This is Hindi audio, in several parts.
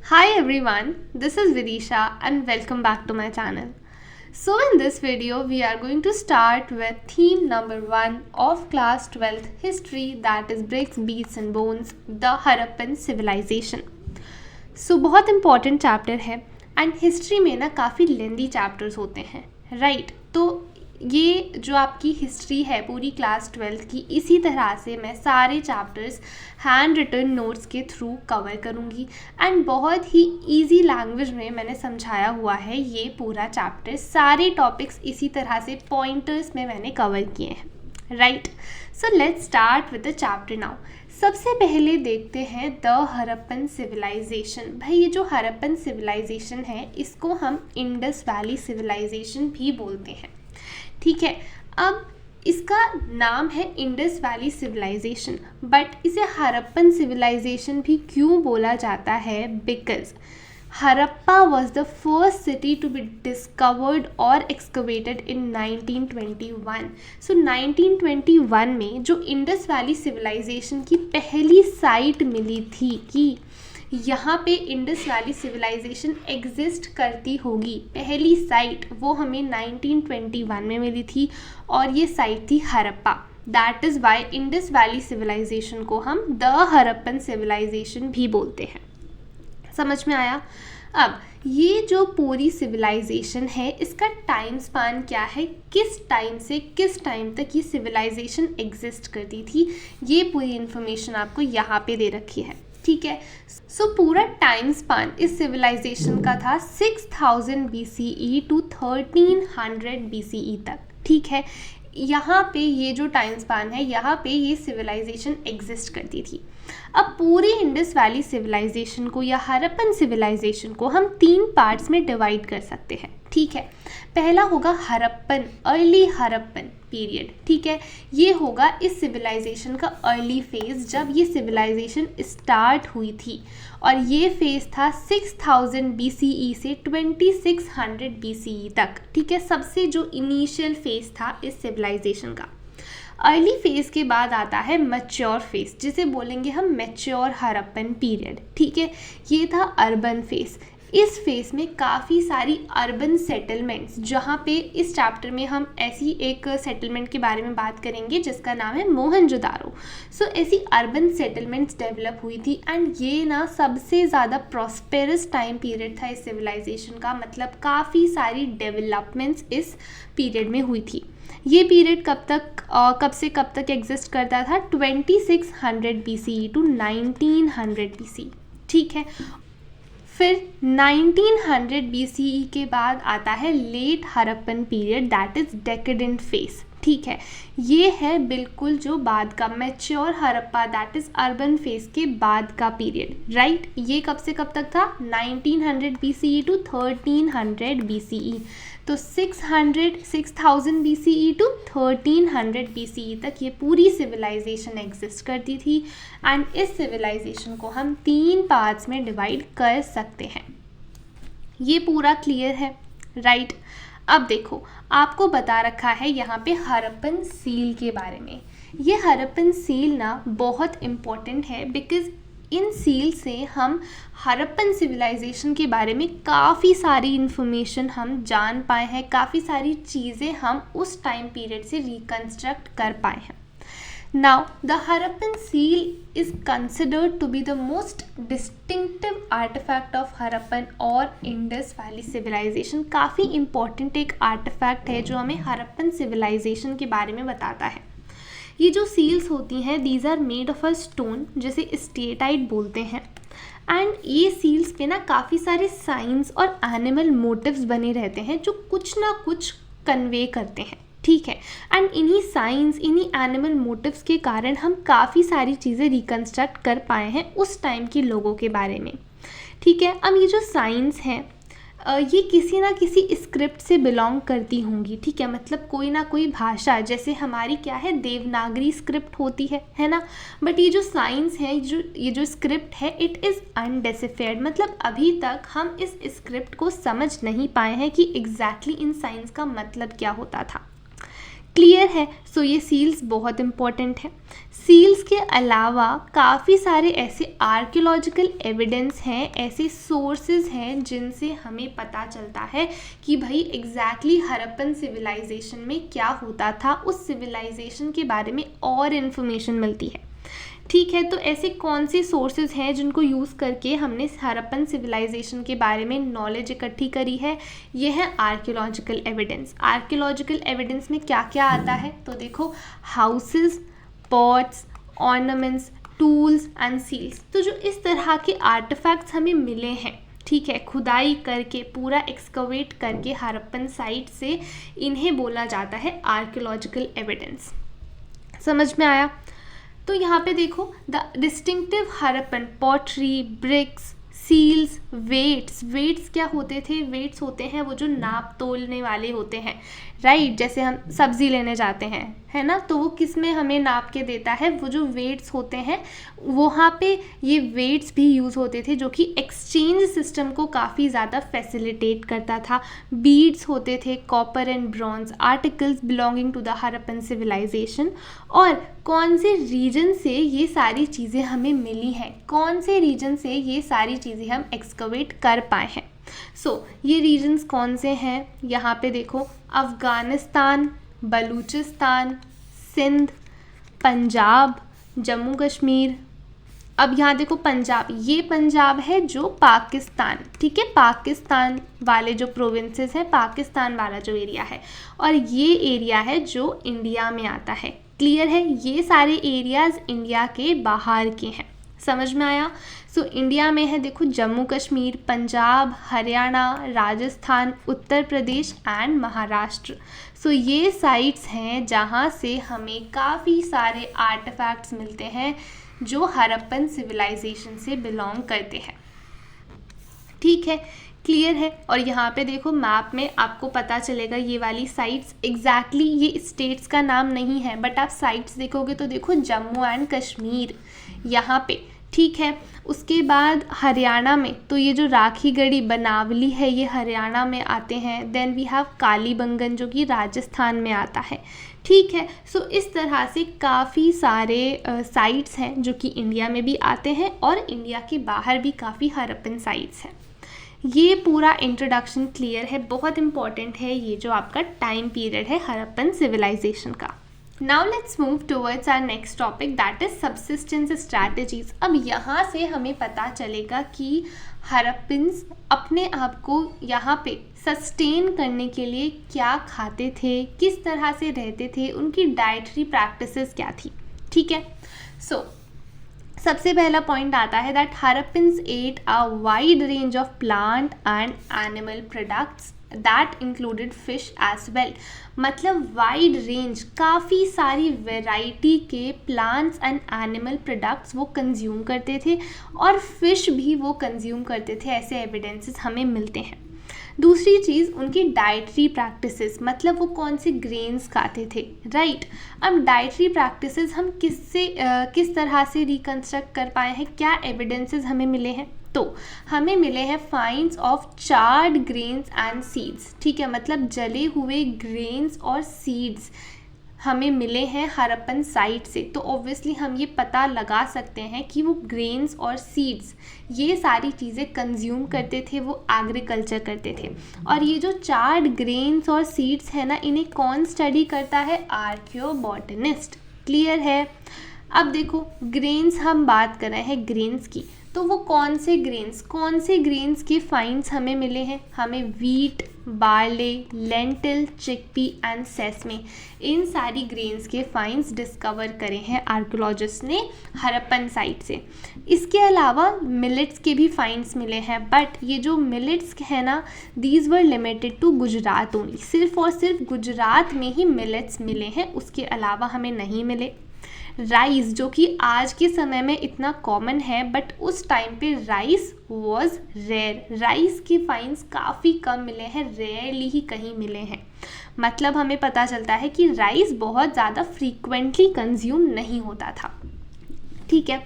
Hi everyone, this is Vidisha and welcome back to my channel. So in this video, we are going to start with theme number 1 of class 12th history, that is bricks, beats and bones, the Harappan civilization. So बहुत important chapter है and history में ना काफ़ी lengthy chapters होते हैं, right? तो ये जो आपकी हिस्ट्री है पूरी क्लास 12th की, इसी तरह से मैं सारे चैप्टर्स हैंड रिटन नोट्स के थ्रू कवर करूँगी एंड बहुत ही इजी लैंग्वेज में मैंने समझाया हुआ है ये पूरा चैप्टर। सारे टॉपिक्स इसी तरह से पॉइंटर्स में मैंने कवर किए हैं, right? So let's start with the chapter now. सबसे पहले देखते हैं द हरप्पन सिविलाइजेशन। भाई ये जो हरप्पन सिविलाइजेशन है इसको हम इंडस वैली सिविलाइजेशन भी बोलते हैं, ठीक है। अब इसका नाम है इंडस वैली सिविलाइजेशन, बट इसे हरप्पन सिविलाइजेशन भी क्यों बोला जाता है? Because Harappa was the first city to be discovered और एक्सकवेटेड इन 1921। सो 1921 में जो इंडस वैली सिविलाइजेशन की पहली साइट मिली थी कि यहाँ पे इंडस वैली सिविलाइजेशन एग्जिस्ट करती होगी, पहली साइट वो हमें 1921 में मिली थी और ये साइट थी Harappa. That is why Indus valley civilisation को हम द हरप्पन सिविलाइजेशन भी बोलते हैं। समझ में आया? अब ये जो पूरी सिविलाइजेशन है इसका टाइम स्पान क्या है, किस टाइम से किस टाइम तक ये सिविलाइजेशन एग्जिस्ट करती थी, ये पूरी इन्फॉर्मेशन आपको यहाँ पे दे रखी है, ठीक है। सो पूरा टाइम स्पान इस सिविलाइजेशन का था 6000 BCE टू 1300 BCE तक, ठीक है। यहाँ पे ये जो टाइम स्पान है यहाँ पे ये सिविलाइजेशन एग्जिस्ट करती थी। अब पूरी इंडस वैली सिविलाइजेशन को या हरप्पन सिविलाइजेशन को हम 3 पार्ट्स में डिवाइड कर सकते हैं, ठीक है। पहला होगा हरप्पन, अर्ली हरप्पन पीरियड, ठीक है। ये होगा इस सिविलाइजेशन का अर्ली फेज, जब ये सिविलाइजेशन स्टार्ट हुई थी और ये फेज था 6000 BCE से 2600 BCE तक, ठीक है। सबसे जो इनिशियल फेज था इस सिविलाइजेशन का। अर्ली फेज के बाद आता है मैच्योर फेज, जिसे बोलेंगे हम मैच्योर हरप्पन पीरियड, ठीक है। ये था अर्बन फेज। इस फेज में काफ़ी सारी अर्बन सेटलमेंट्स, जहाँ पे इस चैप्टर में हम ऐसी एक सेटलमेंट के बारे में बात करेंगे जिसका नाम है मोहनजोदारो। सो ऐसी अर्बन सेटलमेंट्स डेवलप हुई थी एंड ये ना सबसे ज़्यादा प्रॉस्पेरस टाइम पीरियड था इस सिविलाइजेशन का, मतलब काफ़ी सारी डेवलपमेंट्स इस पीरियड में हुई थी। ये पीरियड कब से कब तक एग्जिस्ट करता था? 2600 BCE टू 1900 BCE, ठीक है। फिर 1900 BCE के बाद आता है late Harappan period, that is decadent phase, ठीक है। ये है बिल्कुल जो बाद का mature Harappa, that is urban phase के बाद का पीरियड, राइट। ये कब से कब तक था? 1900 BCE टू 1300 BCE। तो 6000 BCE टू 1300 BCE तक ये पूरी सिविलाइजेशन एग्जिस्ट करती थी एंड इस सिविलाइजेशन को हम 3 पार्ट्स में डिवाइड कर सकते हैं। ये पूरा क्लियर है, राइट? अब देखो, आपको बता रखा है यहाँ पे हरप्पन सील के बारे में। ये हरप्पन सील ना बहुत इम्पोर्टेंट है बिकॉज इन सील से हम हरप्पन सिविलाइजेशन के बारे में काफ़ी सारी इन्फॉर्मेशन हम जान पाए हैं, काफ़ी सारी चीज़ें हम उस टाइम पीरियड से रिकन्स्ट्रक्ट कर पाए हैं। Now the Harappan seal is considered to be the most distinctive artefact of Harappan और इंडस वैली सिविलाइजेशन। काफ़ी इम्पॉर्टेंट एक आर्टिफैक्ट है जो हमें हरप्पन सिविलाइजेशन के बारे में बताता है। ये जो सील्स होती हैं these are made of a stone, जिसे स्टेटाइट बोलते हैं एंड ये सील्स पे ना काफ़ी सारे साइंस और एनिमल मोटिव्स बने रहते हैं जो कुछ ना कुछ कन्वे करते हैं, ठीक है। एंड इन्हीं साइंस, इन्हीं एनिमल मोटिव्स के कारण हम काफ़ी सारी चीज़ें रिकन्स्ट्रक्ट कर पाए हैं उस टाइम के लोगों के बारे में, ठीक है। अब ये जो साइंस हैं ये किसी ना किसी स्क्रिप्ट से बिलोंग करती होंगी, ठीक है। मतलब कोई ना कोई भाषा, जैसे हमारी क्या है देवनागरी स्क्रिप्ट होती है ना। बट ये जो साइंस है, ये जो स्क्रिप्ट है, इट इज़ अनडेसिफाइड, मतलब अभी तक हम इस स्क्रिप्ट को समझ नहीं पाए हैं कि एग्जैक्टली इन साइंस का मतलब क्या होता था। क्लियर है? सो ये सील्स बहुत इंपॉर्टेंट है। सील्स के अलावा काफ़ी सारे ऐसे आर्कियोलॉजिकल एविडेंस हैं, ऐसे सोर्सेज हैं जिनसे हमें पता चलता है कि भाई एग्जैक्टली हड़प्पन सिविलाइजेशन में क्या होता था, उस सिविलाइजेशन के बारे में और इन्फॉर्मेशन मिलती है। ठीक है, तो ऐसे कौन से सोर्सेज हैं जिनको यूज़ करके हमने हड़प्पन सिविलाइजेशन के बारे में नॉलेज इकट्ठी करी है? ये है आर्कियोलॉजिकल एविडेंस। आर्कियोलॉजिकल एविडेंस में क्या क्या आता है? तो देखो, houses, pots, ornaments, tools and seals. तो जो इस तरह के आर्टिफैक्ट्स हमें मिले हैं, ठीक है, खुदाई करके पूरा एक्सकवेट करके हड़प्पन साइट से, इन्हें बोला जाता है आर्कियोलॉजिकल एविडेंस। समझ में आया? तो यहाँ पे देखो, the distinctive Harappan pottery, bricks, seals, weights. Weights क्या होते थे? वेट्स होते हैं वो जो नाप तोलने वाले होते हैं, राइट। जैसे हम सब्जी लेने जाते हैं, है ना, तो वो किस में हमें नाप के देता है? वो जो वेट्स होते हैं, वहाँ पे ये वेट्स भी यूज़ होते थे, जो कि एक्सचेंज सिस्टम को काफ़ी ज़्यादा फैसिलिटेट करता था। बीड्स होते थे, copper and bronze articles belonging to the Harappan civilisation. और कौन से रीजन से ये सारी चीज़ें हमें मिली हैं, कौन से रीजन से ये सारी चीज़ें हम एक्सकवेट कर पाए हैं? ये रीजन्स कौन से हैं? यहाँ पे देखो, अफ़गानिस्तान, बलूचिस्तान, सिंध, पंजाब, जम्मू कश्मीर। अब यहाँ देखो, पंजाब, ये पंजाब है जो पाकिस्तान, ठीक है, पाकिस्तान वाले जो प्रोविंसेस हैं, पाकिस्तान वाला जो एरिया है, और ये एरिया है जो इंडिया में आता है। क्लियर है? ये सारे एरियाज़ इंडिया के बाहर के हैं। समझ में आया? इंडिया में है देखो, जम्मू कश्मीर, पंजाब, हरियाणा, राजस्थान, उत्तर प्रदेश एंड महाराष्ट्र। ये साइट्स हैं जहाँ से हमें काफ़ी सारे आर्टिफैक्ट्स मिलते हैं जो हड़प्पन सिविलाइजेशन से बिलोंग करते हैं। ठीक है, क्लियर है? और यहाँ पे देखो, मैप में आपको पता चलेगा ये वाली साइट्स एग्जैक्टली ये स्टेट्स का नाम नहीं है, बट आप साइट्स देखोगे तो देखो, जम्मू एंड कश्मीर यहाँ पे, ठीक है। उसके बाद हरियाणा में तो ये जो राखी गढ़ी, बनावली है, ये हरियाणा में आते हैं। देन वी हैव कालीबंगन जो कि राजस्थान में आता है, ठीक है। इस तरह से काफ़ी सारे साइट्स हैं जो कि इंडिया में भी आते हैं और इंडिया के बाहर भी काफ़ी हड़प्पन साइट्स हैं। ये पूरा इंट्रोडक्शन क्लियर है, बहुत इंपॉर्टेंट है ये जो आपका टाइम पीरियड है हड़प्पन सिविलाइजेशन का। Now let's move towards our next topic, that is subsistence strategies। अब यहाँ से हमें पता चलेगा कि हड़प्पन्स अपने आप को यहाँ पे सस्टेन करने के लिए क्या खाते थे, किस तरह से रहते थे, उनकी डाइटरी प्रैक्टिसेस क्या थी। ठीक है, सबसे पहला पॉइंट आता है that Harappans ate a wide range of plant and animal products that included fish as well. मतलब वाइड रेंज, काफ़ी सारी वेराइटी के प्लांट्स एंड एनिमल प्रोडक्ट्स वो कंज्यूम करते थे और फिश भी वो कंज्यूम करते थे, ऐसे एविडेंसेस हमें मिलते हैं। दूसरी चीज़, उनकी डाइटरी प्रैक्टिसेस, मतलब वो कौन से ग्रेन्स खाते थे, राइट। अब डाइटरी प्रैक्टिसेस हम किस तरह से रिकंस्ट्रक्ट कर पाए हैं, क्या एविडेंसेस हमें मिले हैं? तो हमें मिले हैं finds of charred grains and seeds. ठीक है, मतलब जले हुए ग्रेन्स और सीड्स हमें मिले हैं हड़प्पन साइट से। तो ऑब्वियसली हम ये पता लगा सकते हैं कि वो ग्रेन्स और सीड्स, ये सारी चीज़ें कंज्यूम करते थे, वो एग्रीकल्चर करते थे। और ये जो चार्ड ग्रेन्स और सीड्स है ना, इन्हें कौन स्टडी करता है? आर्कियोबॉटनिस्ट। क्लियर है? अब देखो, ग्रेन्स हम बात कर रहे हैं ग्रेन्स की, तो वो कौन से ग्रेन्स के फाइंड्स हमें मिले हैं? हमें wheat, barley, lentil, chickpea and sesame, इन सारी ग्रेन्स के फाइंड्स डिस्कवर करे हैं आर्कियोलॉजिस्ट ने हड़प्पन साइट से। इसके अलावा मिलेट्स के भी फाइंड्स मिले हैं, बट ये जो मिलेट्स है ना, these were limited to Gujarat only. सिर्फ और सिर्फ गुजरात में ही मिलेट्स मिले हैं, उसके अलावा हमें नहीं मिले। राइस, जो कि आज के समय में इतना कॉमन है, बट उस टाइम पे राइस वॉज रेयर। राइस के फाइंड्स काफ़ी कम मिले हैं, रेयरली ही कहीं मिले हैं। मतलब हमें पता चलता है कि राइस बहुत ज़्यादा फ्रीक्वेंटली कंज्यूम नहीं होता था। ठीक है,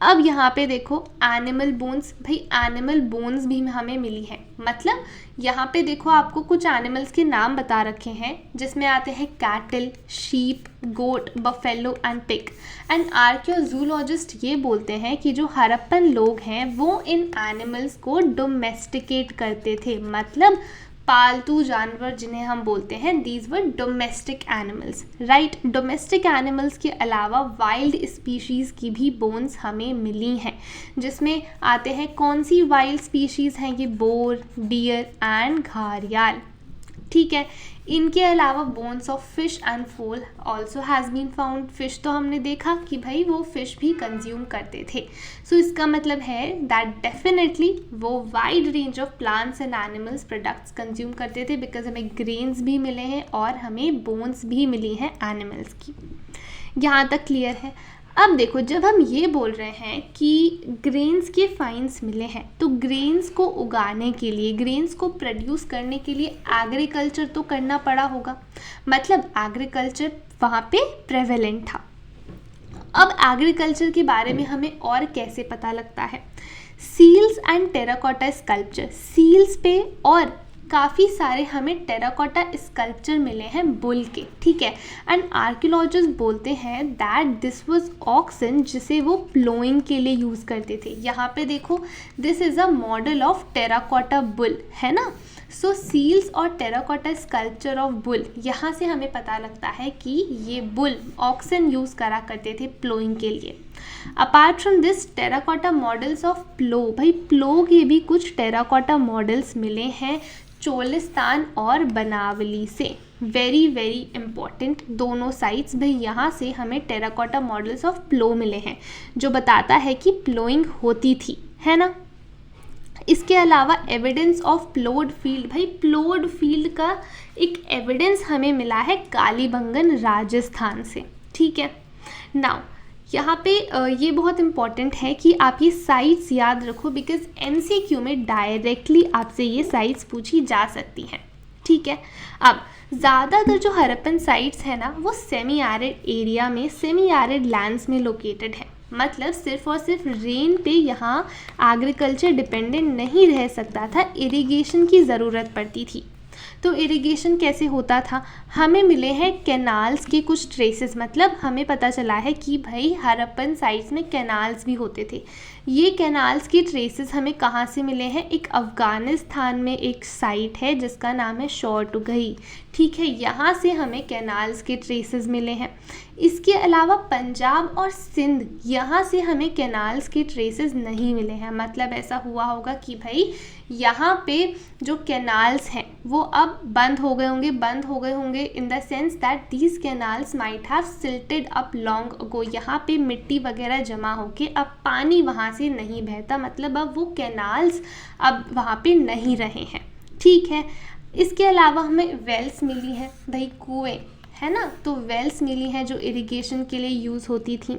अब यहाँ पे देखो एनिमल बोन्स, भाई एनिमल बोन्स भी हमें मिली है। मतलब यहाँ पे देखो आपको कुछ एनिमल्स के नाम बता रखे हैं जिसमें आते हैं cattle, sheep, goat, buffalo and pig. And archaeozoologist ये बोलते हैं कि जो हड़प्पन लोग हैं वो इन एनिमल्स को डोमेस्टिकेट करते थे, मतलब पालतू जानवर जिन्हें हम बोलते हैं, these were domestic animals, right. Domestic animals के अलावा वाइल्ड स्पीशीज़ की भी बोन्स हमें मिली हैं, जिसमें आते हैं कौन सी वाइल्ड स्पीशीज़ हैं, ये बोर, डियर एंड घारियाल, ठीक है। इनके अलावा bones of fish and fowl also has been found. Fish तो हमने देखा कि भाई वो फिश भी कंज्यूम करते थे। सो इसका मतलब है दैट डेफिनेटली वो wide range of plants and animals products consume करते थे, बिकॉज हमें ग्रेन्स भी मिले हैं और हमें बोन्स भी मिली हैं एनिमल्स की। यहाँ तक क्लियर है। अब देखो जब हम ये बोल रहे हैं कि ग्रेन्स के फाइंड्स मिले हैं, तो ग्रेन्स को उगाने के लिए, ग्रेन्स को प्रोड्यूस करने के लिए एग्रीकल्चर तो करना पड़ा होगा, मतलब एग्रीकल्चर वहाँ पे प्रेवेलेंट था। अब एग्रीकल्चर के बारे में हमें और कैसे पता लगता है, seals and terracotta sculpture, seals पे और काफ़ी सारे हमें टेराकोटा स्कल्पचर मिले हैं बुल के, ठीक है। एंड आर्कियोलॉजिस्ट बोलते हैं दैट दिस वाज ऑक्सन, जिसे वो प्लोइंग के लिए यूज़ करते थे। यहाँ पे देखो this is a model of terracotta bull, है ना। सो सील्स और टेराकोटा स्कल्पचर ऑफ बुल, यहाँ से हमें पता लगता है कि ये बुल ऑक्सन यूज़ करा करते थे प्लोइंग के लिए। Apart from this terracotta models of plough, भाई प्लो के भी कुछ टेराकोटा मॉडल्स मिले हैं चोलिस्तान और बनावली से। वेरी वेरी इंपॉर्टेंट दोनों साइट्स, भाई यहाँ से हमें टेराकोटा मॉडल्स ऑफ प्लो मिले हैं जो बताता है कि प्लोइंग होती थी, है ना। इसके अलावा एविडेंस ऑफ प्लोड फील्ड, भाई प्लोड फील्ड का एक एविडेंस हमें मिला है कालीबंगन राजस्थान से, ठीक है। नाउ यहाँ पे ये बहुत इंपॉर्टेंट है कि आप ये साइट्स याद रखो, बिकॉज एमसीक्यू में डायरेक्टली आपसे ये साइट्स पूछी जा सकती हैं, ठीक है। अब ज़्यादातर जो हड़प्पन साइट्स हैं ना वो सेमी एरिड एरिया में, सेमी एरिड लैंड्स में लोकेटेड है, मतलब सिर्फ और सिर्फ रेन पे यहाँ एग्रीकल्चर डिपेंडेंट नहीं रह सकता था, इरिगेशन की ज़रूरत पड़ती थी। तो इरिगेशन कैसे होता था, हमें मिले हैं कैनाल्स के कुछ ट्रेसेस, मतलब हमें पता चला है कि भाई हड़प्पन साइट्स में कैनाल्स भी होते थे। ये कैनाल्स के ट्रेसेस हमें कहाँ से मिले हैं, एक अफ़गानिस्तान में एक साइट है जिसका नाम है शोरटुगही, ठीक है। यहाँ से हमें कैनाल्स के ट्रेसेस मिले हैं। इसके अलावा पंजाब और सिंध, यहाँ से हमें कैनाल्स के ट्रेसेस नहीं मिले हैं, मतलब ऐसा हुआ होगा कि भाई यहाँ पे जो कैनाल्स हैं वो अब बंद हो गए होंगे in the sense that these canals might have silted up long ago. यहाँ पे मिट्टी वगैरह जमा होके अब पानी वहाँ से नहीं बहता, मतलब अब वो कैनाल्स अब वहाँ पे नहीं रहे हैं, ठीक है। इसके अलावा हमें वेल्स मिली हैं, भाई कुएँ, है ना, तो वेल्स मिली हैं जो इरिगेशन के लिए यूज़ होती थी।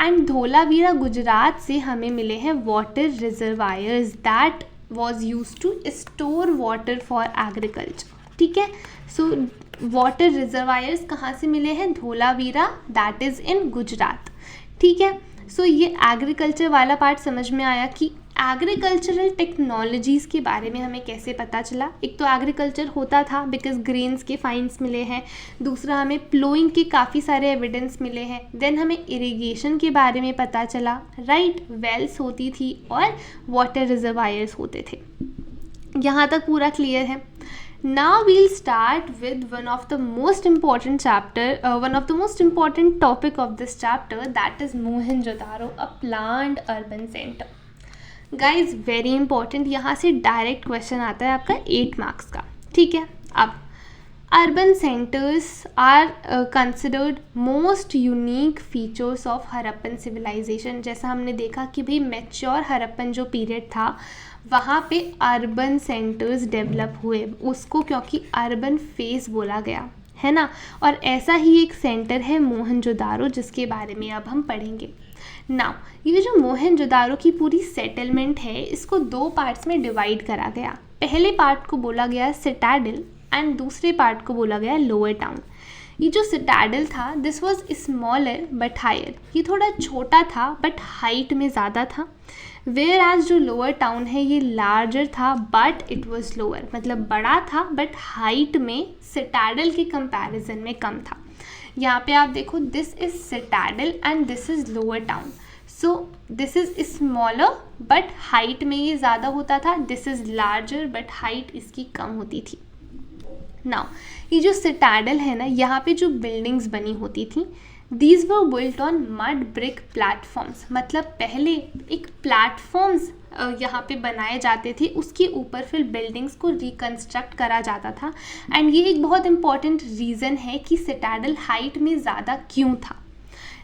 एंड धोलावीरा गुजरात से हमें मिले हैं water reservoirs that was used to store water for agriculture, ठीक है। सो वाटर रिजर्वायर्स कहाँ से मिले हैं, Dholavira, that is in Gujarat, ठीक है। सो ये एग्रीकल्चर वाला पार्ट समझ में आया कि एग्रीकल्चरल टेक्नोलॉजीज़ के बारे में हमें कैसे पता चला। एक तो एग्रीकल्चर होता था बिकॉज ग्रेन्स के फाइंड्स मिले हैं, दूसरा हमें प्लोइंग के काफ़ी सारे एविडेंस मिले हैं, देन हमें इरिगेशन के बारे में पता चला, राइट, वेल्स होती थी और वाटर रिजर्वायर्स होते थे। यहाँ तक पूरा क्लियर है। Now we'll start with one of the most important topic of this chapter, that is Mohenjo-daro, a planned urban center. Guys, very important, यहाँ से डायरेक्ट क्वेश्चन आता है आपका 8 मार्क्स का, ठीक है। अब urban centres are considered most unique features of Harappan civilisation. जैसा हमने देखा कि भाई मैच्योर हड़प्पन जो पीरियड था वहाँ पे अर्बन सेंटर्स डेवलप हुए, उसको क्योंकि अर्बन फेज बोला गया, है ना। और ऐसा ही एक सेंटर है मोहनजोदारो, जिसके बारे में अब हम पढ़ेंगे। नाउ ये जो मोहनजोदारो की पूरी सेटलमेंट है इसको 2 पार्ट्स में डिवाइड करा गया। पहले पार्ट को बोला गया सिटाडेल एंड दूसरे पार्ट को बोला गया लोअर टाउन। ये जो सिटाडल था this was smaller but higher, ये थोड़ा छोटा था बट हाइट में ज़्यादा था। वेयर एज जो लोअर टाउन है ये लार्जर था बट इट वॉज लोअर, मतलब बड़ा था बट हाइट में सिटाडल के कंपैरिजन में कम था। यहाँ पे आप देखो this is citadel and this is lower town, so this is smaller but height में ये ज़्यादा होता था, this is larger but height इसकी कम होती थी। नाउ ये जो सिटाडल है ना, यहाँ पे जो बिल्डिंग्स बनी होती थी these were built on mud brick platforms, मतलब पहले एक प्लेटफॉर्म्स यहाँ पे बनाए जाते थे, उसके ऊपर फिर बिल्डिंग्स को रिकन्स्ट्रक्ट करा जाता था। एंड ये एक बहुत इंपॉर्टेंट रीज़न है कि सिटाडल हाइट में ज़्यादा क्यों था।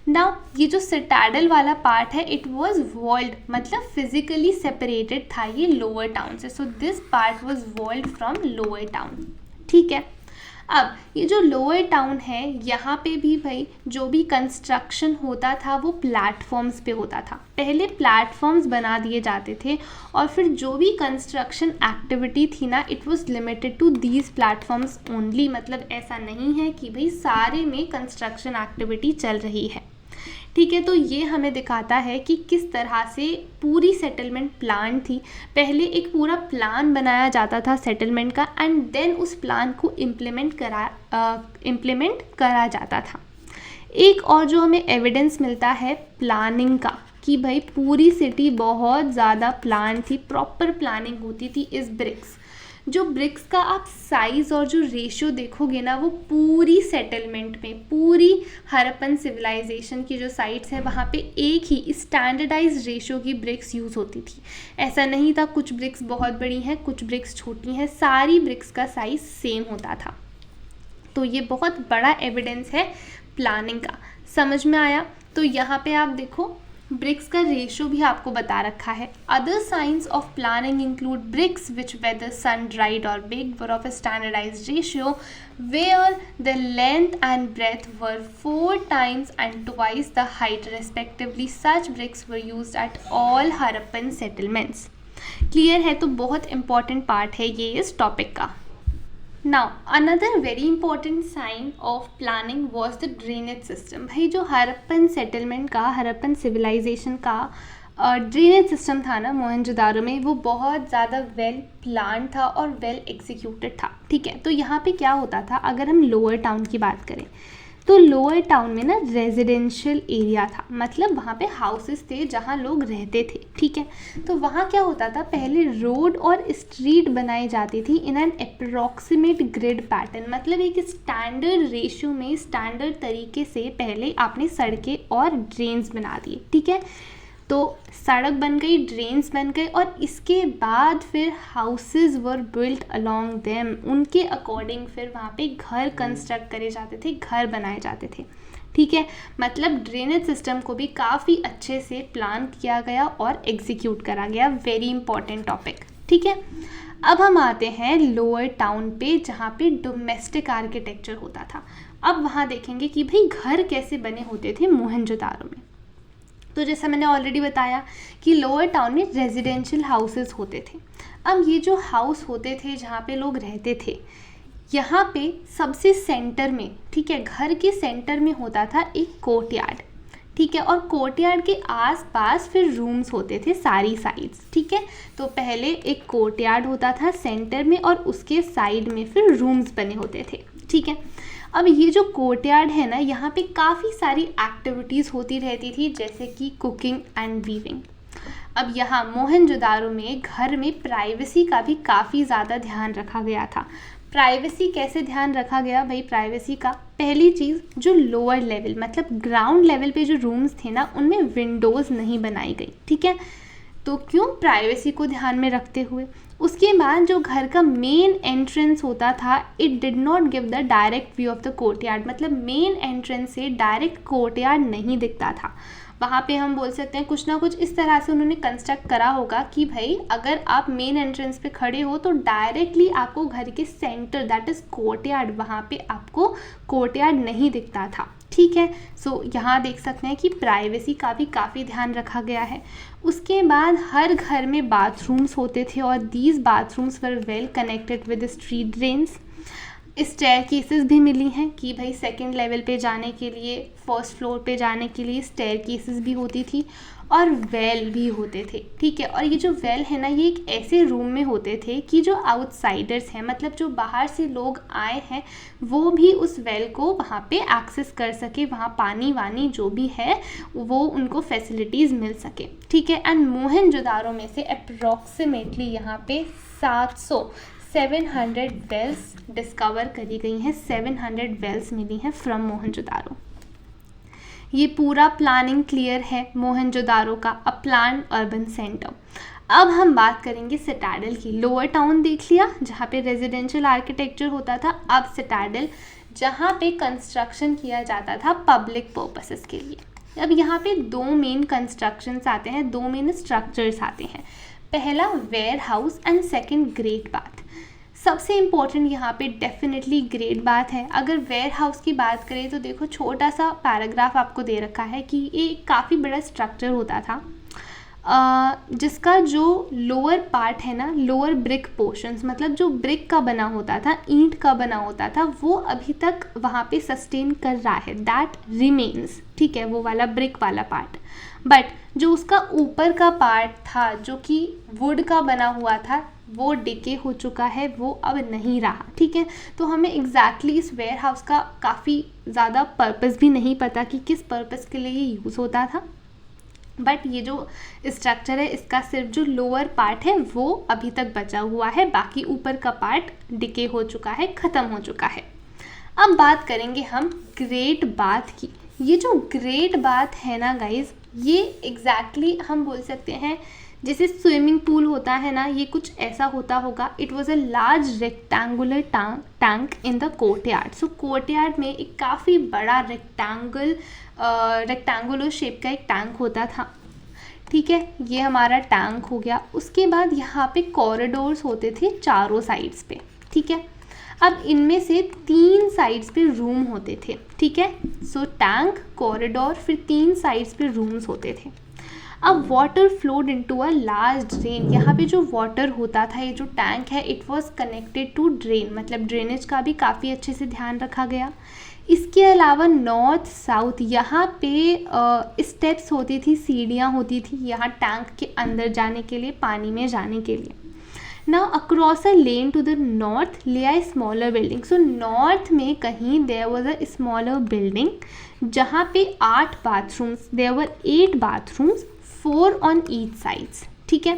नाउ ये जो सिटाडल वाला पार्ट है इट वॉज वॉल्ड, मतलब फिजिकली सेपरेटेड था ये लोअर टाउन से, so this part was walled from lower town. ठीक है, अब ये जो लोअर टाउन है यहाँ पे भी भाई जो भी कंस्ट्रक्शन होता था वो प्लेटफॉर्म्स पे होता था। पहले प्लेटफॉर्म्स बना दिए जाते थे और फिर जो भी कंस्ट्रक्शन एक्टिविटी थी ना it was limited to these platforms only, मतलब ऐसा नहीं है कि भाई सारे में कंस्ट्रक्शन एक्टिविटी चल रही है। ठीक है, तो ये हमें दिखाता है कि किस तरह से पूरी सेटलमेंट प्लान थी। पहले एक पूरा प्लान बनाया जाता था सेटलमेंट का एंड देन उस प्लान को इम्प्लीमेंट करा जाता था। एक और जो हमें एविडेंस मिलता है प्लानिंग का कि भाई पूरी सिटी बहुत ज़्यादा प्लान थी, प्रॉपर प्लानिंग होती थी इस ब्रिक्स। जो ब्रिक्स का आप साइज़ और जो रेशियो देखोगे ना वो पूरी सेटलमेंट में, पूरी हरप्पन सिविलाइजेशन की जो साइट्स है वहाँ पे एक ही स्टैंडर्डाइज रेशियो की ब्रिक्स यूज़ होती थी। ऐसा नहीं था कुछ ब्रिक्स बहुत बड़ी हैं कुछ ब्रिक्स छोटी हैं, सारी ब्रिक्स का साइज़ सेम होता था। तो ये बहुत बड़ा एविडेंस है प्लानिंग का। समझ में आया? तो यहाँ पे आप देखो ब्रिक्स का रेशियो भी आपको बता रखा है। Other signs of planning include bricks which whether sun dried और baked were of standardised ratio where the length and breadth were 4 times and twice the height respectively. Such bricks were used at all Harappan settlements. Clear है? तो बहुत इंपॉर्टेंट पार्ट है ये इस टॉपिक का। Now another very important sign of planning was the drainage system. भाई जो हरप्पन सेटलमेंट का, हरप्पन सिविलाइजेशन का ड्रेनेज सिस्टम था ना मोहनजोदारो में, वो बहुत ज़्यादा वेल प्लान था और वेल एग्जीक्यूटेड था। ठीक है, तो यहाँ पे क्या होता था, अगर हम लोअर टाउन की बात करें तो लोअर टाउन में ना रेजिडेंशियल एरिया था, मतलब वहाँ पे हाउसेस थे जहाँ लोग रहते थे। ठीक है, तो वहाँ क्या होता था, पहले रोड और स्ट्रीट बनाई जाती थी in an approximate grid pattern, मतलब एक स्टैंडर्ड रेशियो में स्टैंडर्ड तरीके से पहले आपने सड़कें और ड्रेन्स बना दिए। ठीक है, तो सड़क बन गई, ड्रेन्स बन गए और इसके बाद फिर houses were built along them, उनके अकॉर्डिंग फिर वहाँ पे घर कंस्ट्रक्ट करे जाते थे, घर बनाए जाते थे। ठीक है, मतलब ड्रेनेज सिस्टम को भी काफ़ी अच्छे से प्लान किया गया और एग्जीक्यूट करा गया। Very important topic. ठीक है, अब हम आते हैं लोअर टाउन पे जहाँ पे डोमेस्टिक आर्किटेक्चर होता था। अब वहाँ देखेंगे कि भाई घर कैसे बने होते थे मोहनजोदारो में। तो जैसा मैंने ऑलरेडी बताया कि लोअर टाउन में रेजिडेंशियल हाउसेस होते थे। अब ये जो हाउस होते थे जहाँ पे लोग रहते थे, यहाँ पे सबसे सेंटर में, ठीक है, घर के सेंटर में होता था एक कोर्टयार्ड। ठीक है, और कोर्टयार्ड के आसपास फिर रूम्स होते थे सारी साइड्स। ठीक है, तो पहले एक कोर्टयार्ड होता था सेंटर में और उसके साइड में फिर रूम्स बने होते थे। ठीक है, अब ये जो कोर्टयार्ड है ना, यहाँ पे काफ़ी सारी एक्टिविटीज़ होती रहती थी जैसे कि कुकिंग एंड वीविंग। अब यहाँ मोहनजोदारो में घर में प्राइवेसी का भी काफ़ी ज़्यादा ध्यान रखा गया था। प्राइवेसी कैसे ध्यान रखा गया भाई? प्राइवेसी का पहली चीज़, जो लोअर लेवल मतलब ग्राउंड लेवल पे जो रूम्स थे ना उनमें विंडोज़ नहीं बनाई गई। ठीक है, तो क्यों? प्राइवेसी को ध्यान में रखते हुए। उसके बाद जो घर का मेन एंट्रेंस होता था it did not give the direct view of the courtyard, मतलब मेन एंट्रेंस से डायरेक्ट कोर्टयार्ड नहीं दिखता था। वहाँ पे हम बोल सकते हैं कुछ ना कुछ इस तरह से उन्होंने कंस्ट्रक्ट करा होगा कि भाई अगर आप मेन एंट्रेंस पे खड़े हो तो डायरेक्टली आपको घर के सेंटर दैट इज़ कोर्टयार्ड, वहाँ पे आपको कोर्टयार्ड नहीं दिखता था। ठीक है, सो यहाँ देख सकते हैं कि प्राइवेसी का भी काफ़ी ध्यान रखा गया है। उसके बाद हर घर में बाथरूम्स होते थे और these bathrooms were well connected with street drains. Staircases भी मिली हैं कि भाई सेकंड लेवल पे जाने के लिए, फर्स्ट फ्लोर पे जाने के लिए स्टेयरकेसेस भी होती थी और वेल भी होते थे, ठीक है। और ये जो वेल है ना, ये एक ऐसे रूम में होते थे कि जो आउटसाइडर्स हैं, मतलब जो बाहर से लोग आए हैं, वो भी उस वेल को वहाँ पे एक्सेस कर सके, वहाँ पानी वानी जो भी है वो उनको फैसिलिटीज़ मिल सके, ठीक है। एंड मोहनजोदारो में से अप्रॉक्सीमेटली यहाँ पे 700 वेल्स डिस्कवर करी गई हैं, 700 वेल्स मिली हैं फ्रॉम मोहनजोदारो। ये पूरा प्लानिंग क्लियर है मोहनजोदारो का, अ प्लान अर्बन सेंटर। अब हम बात करेंगे सिटाडल की। लोअर टाउन देख लिया जहाँ पे रेजिडेंशियल आर्किटेक्चर होता था। अब सिटाडल जहाँ पे कंस्ट्रक्शन किया जाता था पब्लिक पर्पसेस के लिए। अब यहाँ पे दो मेन कंस्ट्रक्शंस आते हैं, दो मेन स्ट्रक्चर्स आते हैं। पहला warehouse and second great bath. सबसे इम्पोर्टेंट यहाँ पे डेफिनेटली ग्रेट बाथ है। अगर वेयर हाउस की बात करें तो देखो छोटा सा पैराग्राफ आपको दे रखा है कि ये काफ़ी बड़ा स्ट्रक्चर होता था, जिसका जो लोअर पार्ट है ना, लोअर ब्रिक पोर्शंस, मतलब जो ब्रिक का बना होता था, ईंट का बना होता था, वो अभी तक वहाँ पे सस्टेन कर रहा है, दैट रिमेन्स, ठीक है, वो वाला ब्रिक वाला पार्ट। बट जो उसका ऊपर का पार्ट था जो कि वुड का बना हुआ था, वो डिके हो चुका है, वो अब नहीं रहा, ठीक है। तो हमें एग्जैक्टली इस वेयर हाउस का काफ़ी ज़्यादा पर्पस भी नहीं पता कि किस पर्पस के लिए ये यूज़ होता था, बट ये जो स्ट्रक्चर है इसका सिर्फ जो लोअर पार्ट है वो अभी तक बचा हुआ है, बाकी ऊपर का पार्ट डिके हो चुका है, ख़त्म हो चुका है। अब बात करेंगे हम ग्रेट बाथ की। ये जो ग्रेट बाथ है ना गाइज, ये एग्जैक्टली हम बोल सकते हैं जैसे स्विमिंग पूल होता है ना, ये कुछ ऐसा होता होगा। It was a large rectangular tank in the courtyard. So courtyard में एक काफ़ी बड़ा रेक्टेंगुलर शेप का एक टैंक होता था, ठीक है। ये हमारा टैंक हो गया। उसके बाद यहाँ पे कॉरिडोर्स होते थे चारों साइड्स पे, ठीक है। अब इनमें से 3 साइड्स पे रूम होते थे, ठीक है। सो टैंक, कॉरिडोर, फिर 3 साइड्स पे रूम्स होते थे। अब water flowed into a large drain. यहाँ पे जो वाटर होता था, ये जो टैंक है, it was connected to drain, मतलब ड्रेनेज का भी काफ़ी अच्छे से ध्यान रखा गया। इसके अलावा नॉर्थ साउथ यहाँ पे स्टेप्स होती थी, सीढ़ियाँ होती थी यहाँ टैंक के अंदर जाने के लिए, पानी में जाने के लिए। Now across a lane to the north lay a smaller building. So north में कहीं there was a smaller building जहाँ पे 8 bathrooms, there were 8 bathrooms, 4 on each sides, ठीक है।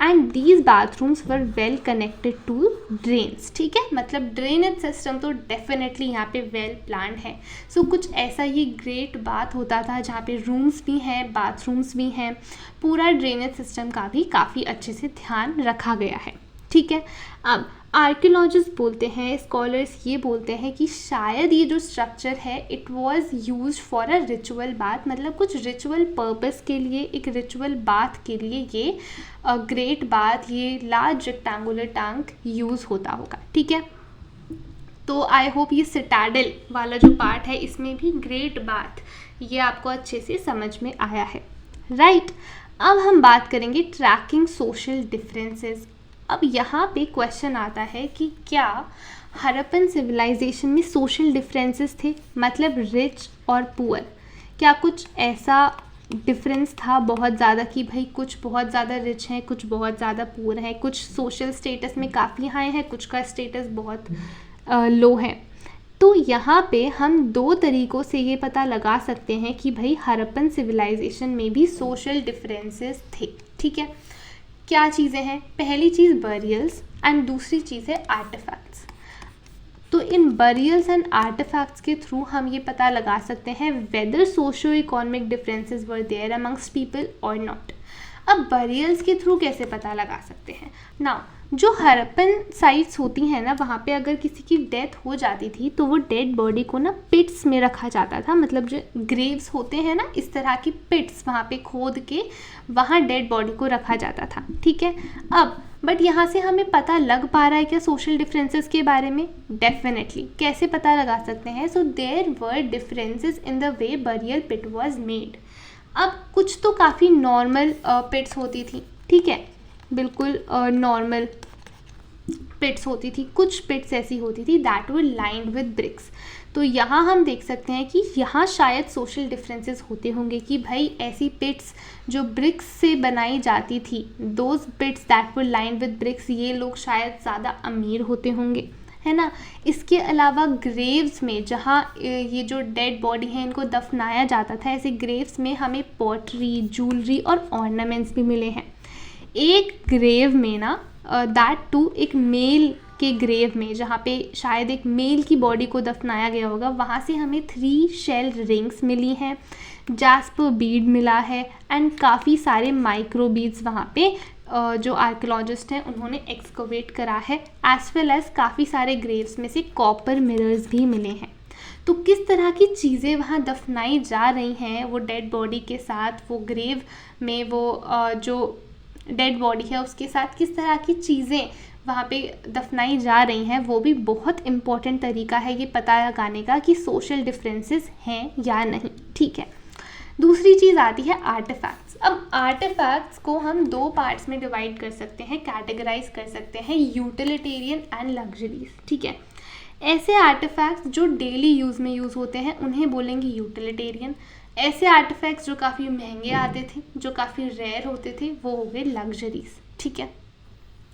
And these bathrooms were well connected to drains, ठीक है। मतलब ड्रेनेज सिस्टम तो डेफिनेटली यहाँ पे वेल प्लान्ड है। सो कुछ ऐसा ये ग्रेट बाथ होता था जहाँ पे रूम्स भी हैं, बाथरूम्स भी हैं, पूरा ड्रेनेज सिस्टम का भी काफ़ी अच्छे से ध्यान रखा गया है, ठीक है। अब आर्कियोलॉजिस्ट बोलते हैं, स्कॉलर्स ये बोलते हैं कि शायद ये जो स्ट्रक्चर है it was used for a ritual bath, मतलब कुछ रिचुअल पर्पस के लिए, एक रिचुअल बाथ के लिए ये ग्रेट बाथ, ये लार्ज रेक्टेंगुलर टैंक यूज़ होता होगा, ठीक है। तो आई होप ये सिटाडल वाला जो पार्ट है इसमें भी ग्रेट बाथ ये आपको अच्छे से समझ में आया है, राइट। अब हम बात करेंगे ट्रैकिंग सोशल डिफरेंसेस। अब यहाँ पे क्वेश्चन आता है कि क्या हड़प्पन सिविलाइजेशन में सोशल डिफरेंसेस थे, मतलब रिच और पुअर, क्या कुछ ऐसा डिफरेंस था बहुत ज़्यादा कि भाई कुछ बहुत ज़्यादा रिच हैं, कुछ बहुत ज़्यादा पुअर हैं, कुछ सोशल स्टेटस में काफ़ी हाई है, कुछ का स्टेटस बहुत लो है। तो यहाँ पे हम 2 तरीक़ों से ये पता लगा सकते हैं कि भाई हड़प्पन सिविलाइजेशन में भी सोशल डिफरेंसेस थे, ठीक है। क्या चीज़ें हैं? पहली चीज़ बरियल्स एंड दूसरी चीज़ है आर्टिफैक्ट्स। तो इन बरियल्स एंड आर्टिफैक्ट्स के थ्रू हम ये पता लगा सकते हैं whether socio economic differences were there amongst people और नॉट। अब बरियल्स के थ्रू कैसे पता लगा सकते हैं? नाउ जो हड़प्पन साइट्स होती हैं ना, वहाँ पे अगर किसी की डेथ हो जाती थी तो वो डेड बॉडी को ना पिट्स में रखा जाता था, मतलब जो ग्रेव्स होते हैं ना, इस तरह की पिट्स वहाँ पे खोद के वहाँ डेड बॉडी को रखा जाता था, ठीक है। अब बट यहाँ से हमें पता लग पा रहा है क्या सोशल डिफरेंसेस के बारे में? डेफिनेटली। कैसे पता लगा सकते हैं? So there were differences in the way burial pit was made. अब कुछ तो काफ़ी नॉर्मल पिट्स होती थी, ठीक है, बिल्कुल नॉर्मल पिट्स होती थी, कुछ पिट्स ऐसी होती थी that were lined with bricks. तो यहाँ हम देख सकते हैं कि यहाँ शायद सोशल डिफरेंसेस होते होंगे कि भाई ऐसी पिट्स जो ब्रिक्स से बनाई जाती थी, those pits that were lined with bricks, ये लोग शायद ज़्यादा अमीर होते होंगे, है ना। इसके अलावा ग्रेव्स में जहाँ ये जो डेड बॉडी है इनको दफनाया जाता था, ऐसे ग्रेव्स में हमें पॉटरी, ज्वेलरी और ऑर्नामेंट्स भी मिले हैं। एक ग्रेव में ना दैट टू एक मेल के ग्रेव में, जहाँ पे शायद एक मेल की बॉडी को दफनाया गया होगा, वहाँ से हमें 3 शेल रिंग्स मिली हैं, जैस्पर बीड मिला है एंड काफ़ी सारे माइक्रो बीड्स वहाँ पे जो आर्कियोलॉजिस्ट हैं उन्होंने एक्सकवेट करा है, एज वेल एज काफ़ी सारे ग्रेव्स में से कॉपर मिरर्स भी मिले हैं। तो किस तरह की चीज़ें वहाँ दफनाई जा रही हैं वो डेड बॉडी के साथ, वो ग्रेव में वो जो डेड बॉडी है उसके साथ किस तरह की चीज़ें वहाँ पे दफनाई जा रही हैं, वो भी बहुत इम्पॉर्टेंट तरीका है ये पता लगाने का कि सोशल डिफरेंसेस हैं या नहीं, ठीक है। दूसरी चीज़ आती है आर्टिफैक्ट्स। अब आर्टिफैक्ट्स को हम 2 पार्ट्स में डिवाइड कर सकते हैं, कैटेगराइज कर सकते हैं, यूटिलिटेरियन एंड लग्जरीज, ठीक है। ऐसे आर्टिफैक्ट्स जो डेली यूज़ में यूज़ होते हैं उन्हें बोलेंगे यूटिलिटेरियन। ऐसे आर्टिफैक्ट्स जो काफ़ी महंगे आते थे, जो काफ़ी रेयर होते थे, वो हो गए लग्जरीज, ठीक है।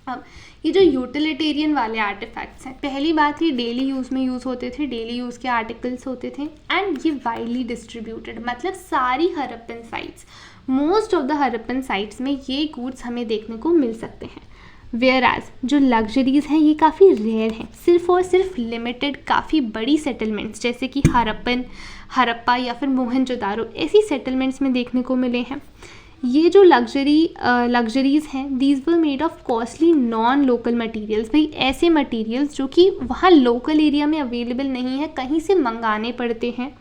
अब ये जो यूटिलिटेरियन वाले आर्टिफैक्ट्स हैं, पहली बात ये डेली यूज़ में यूज़ होते थे, डेली यूज़ के आर्टिकल्स होते थे एंड ये वाइडली डिस्ट्रीब्यूटेड, मतलब सारी Harappan sites, most of the Harappan sites में ये गुड्स हमें देखने को मिल सकते हैं। वेयर एज जो लग्जरीज़ हैं ये काफ़ी रेयर हैं, सिर्फ और सिर्फ लिमिटेड काफ़ी बड़ी सेटलमेंट्स जैसे कि हड़प्पा या फिर मोहनजोदारो ऐसी सेटलमेंट्स में देखने को मिले हैं। ये जो लग्जरीज़ हैं these were made of costly non local materials, भाई ऐसे मटेरियल्स जो कि वहाँ लोकल एरिया में अवेलेबल नहीं है, कहीं से मंगाने पड़ते हैं।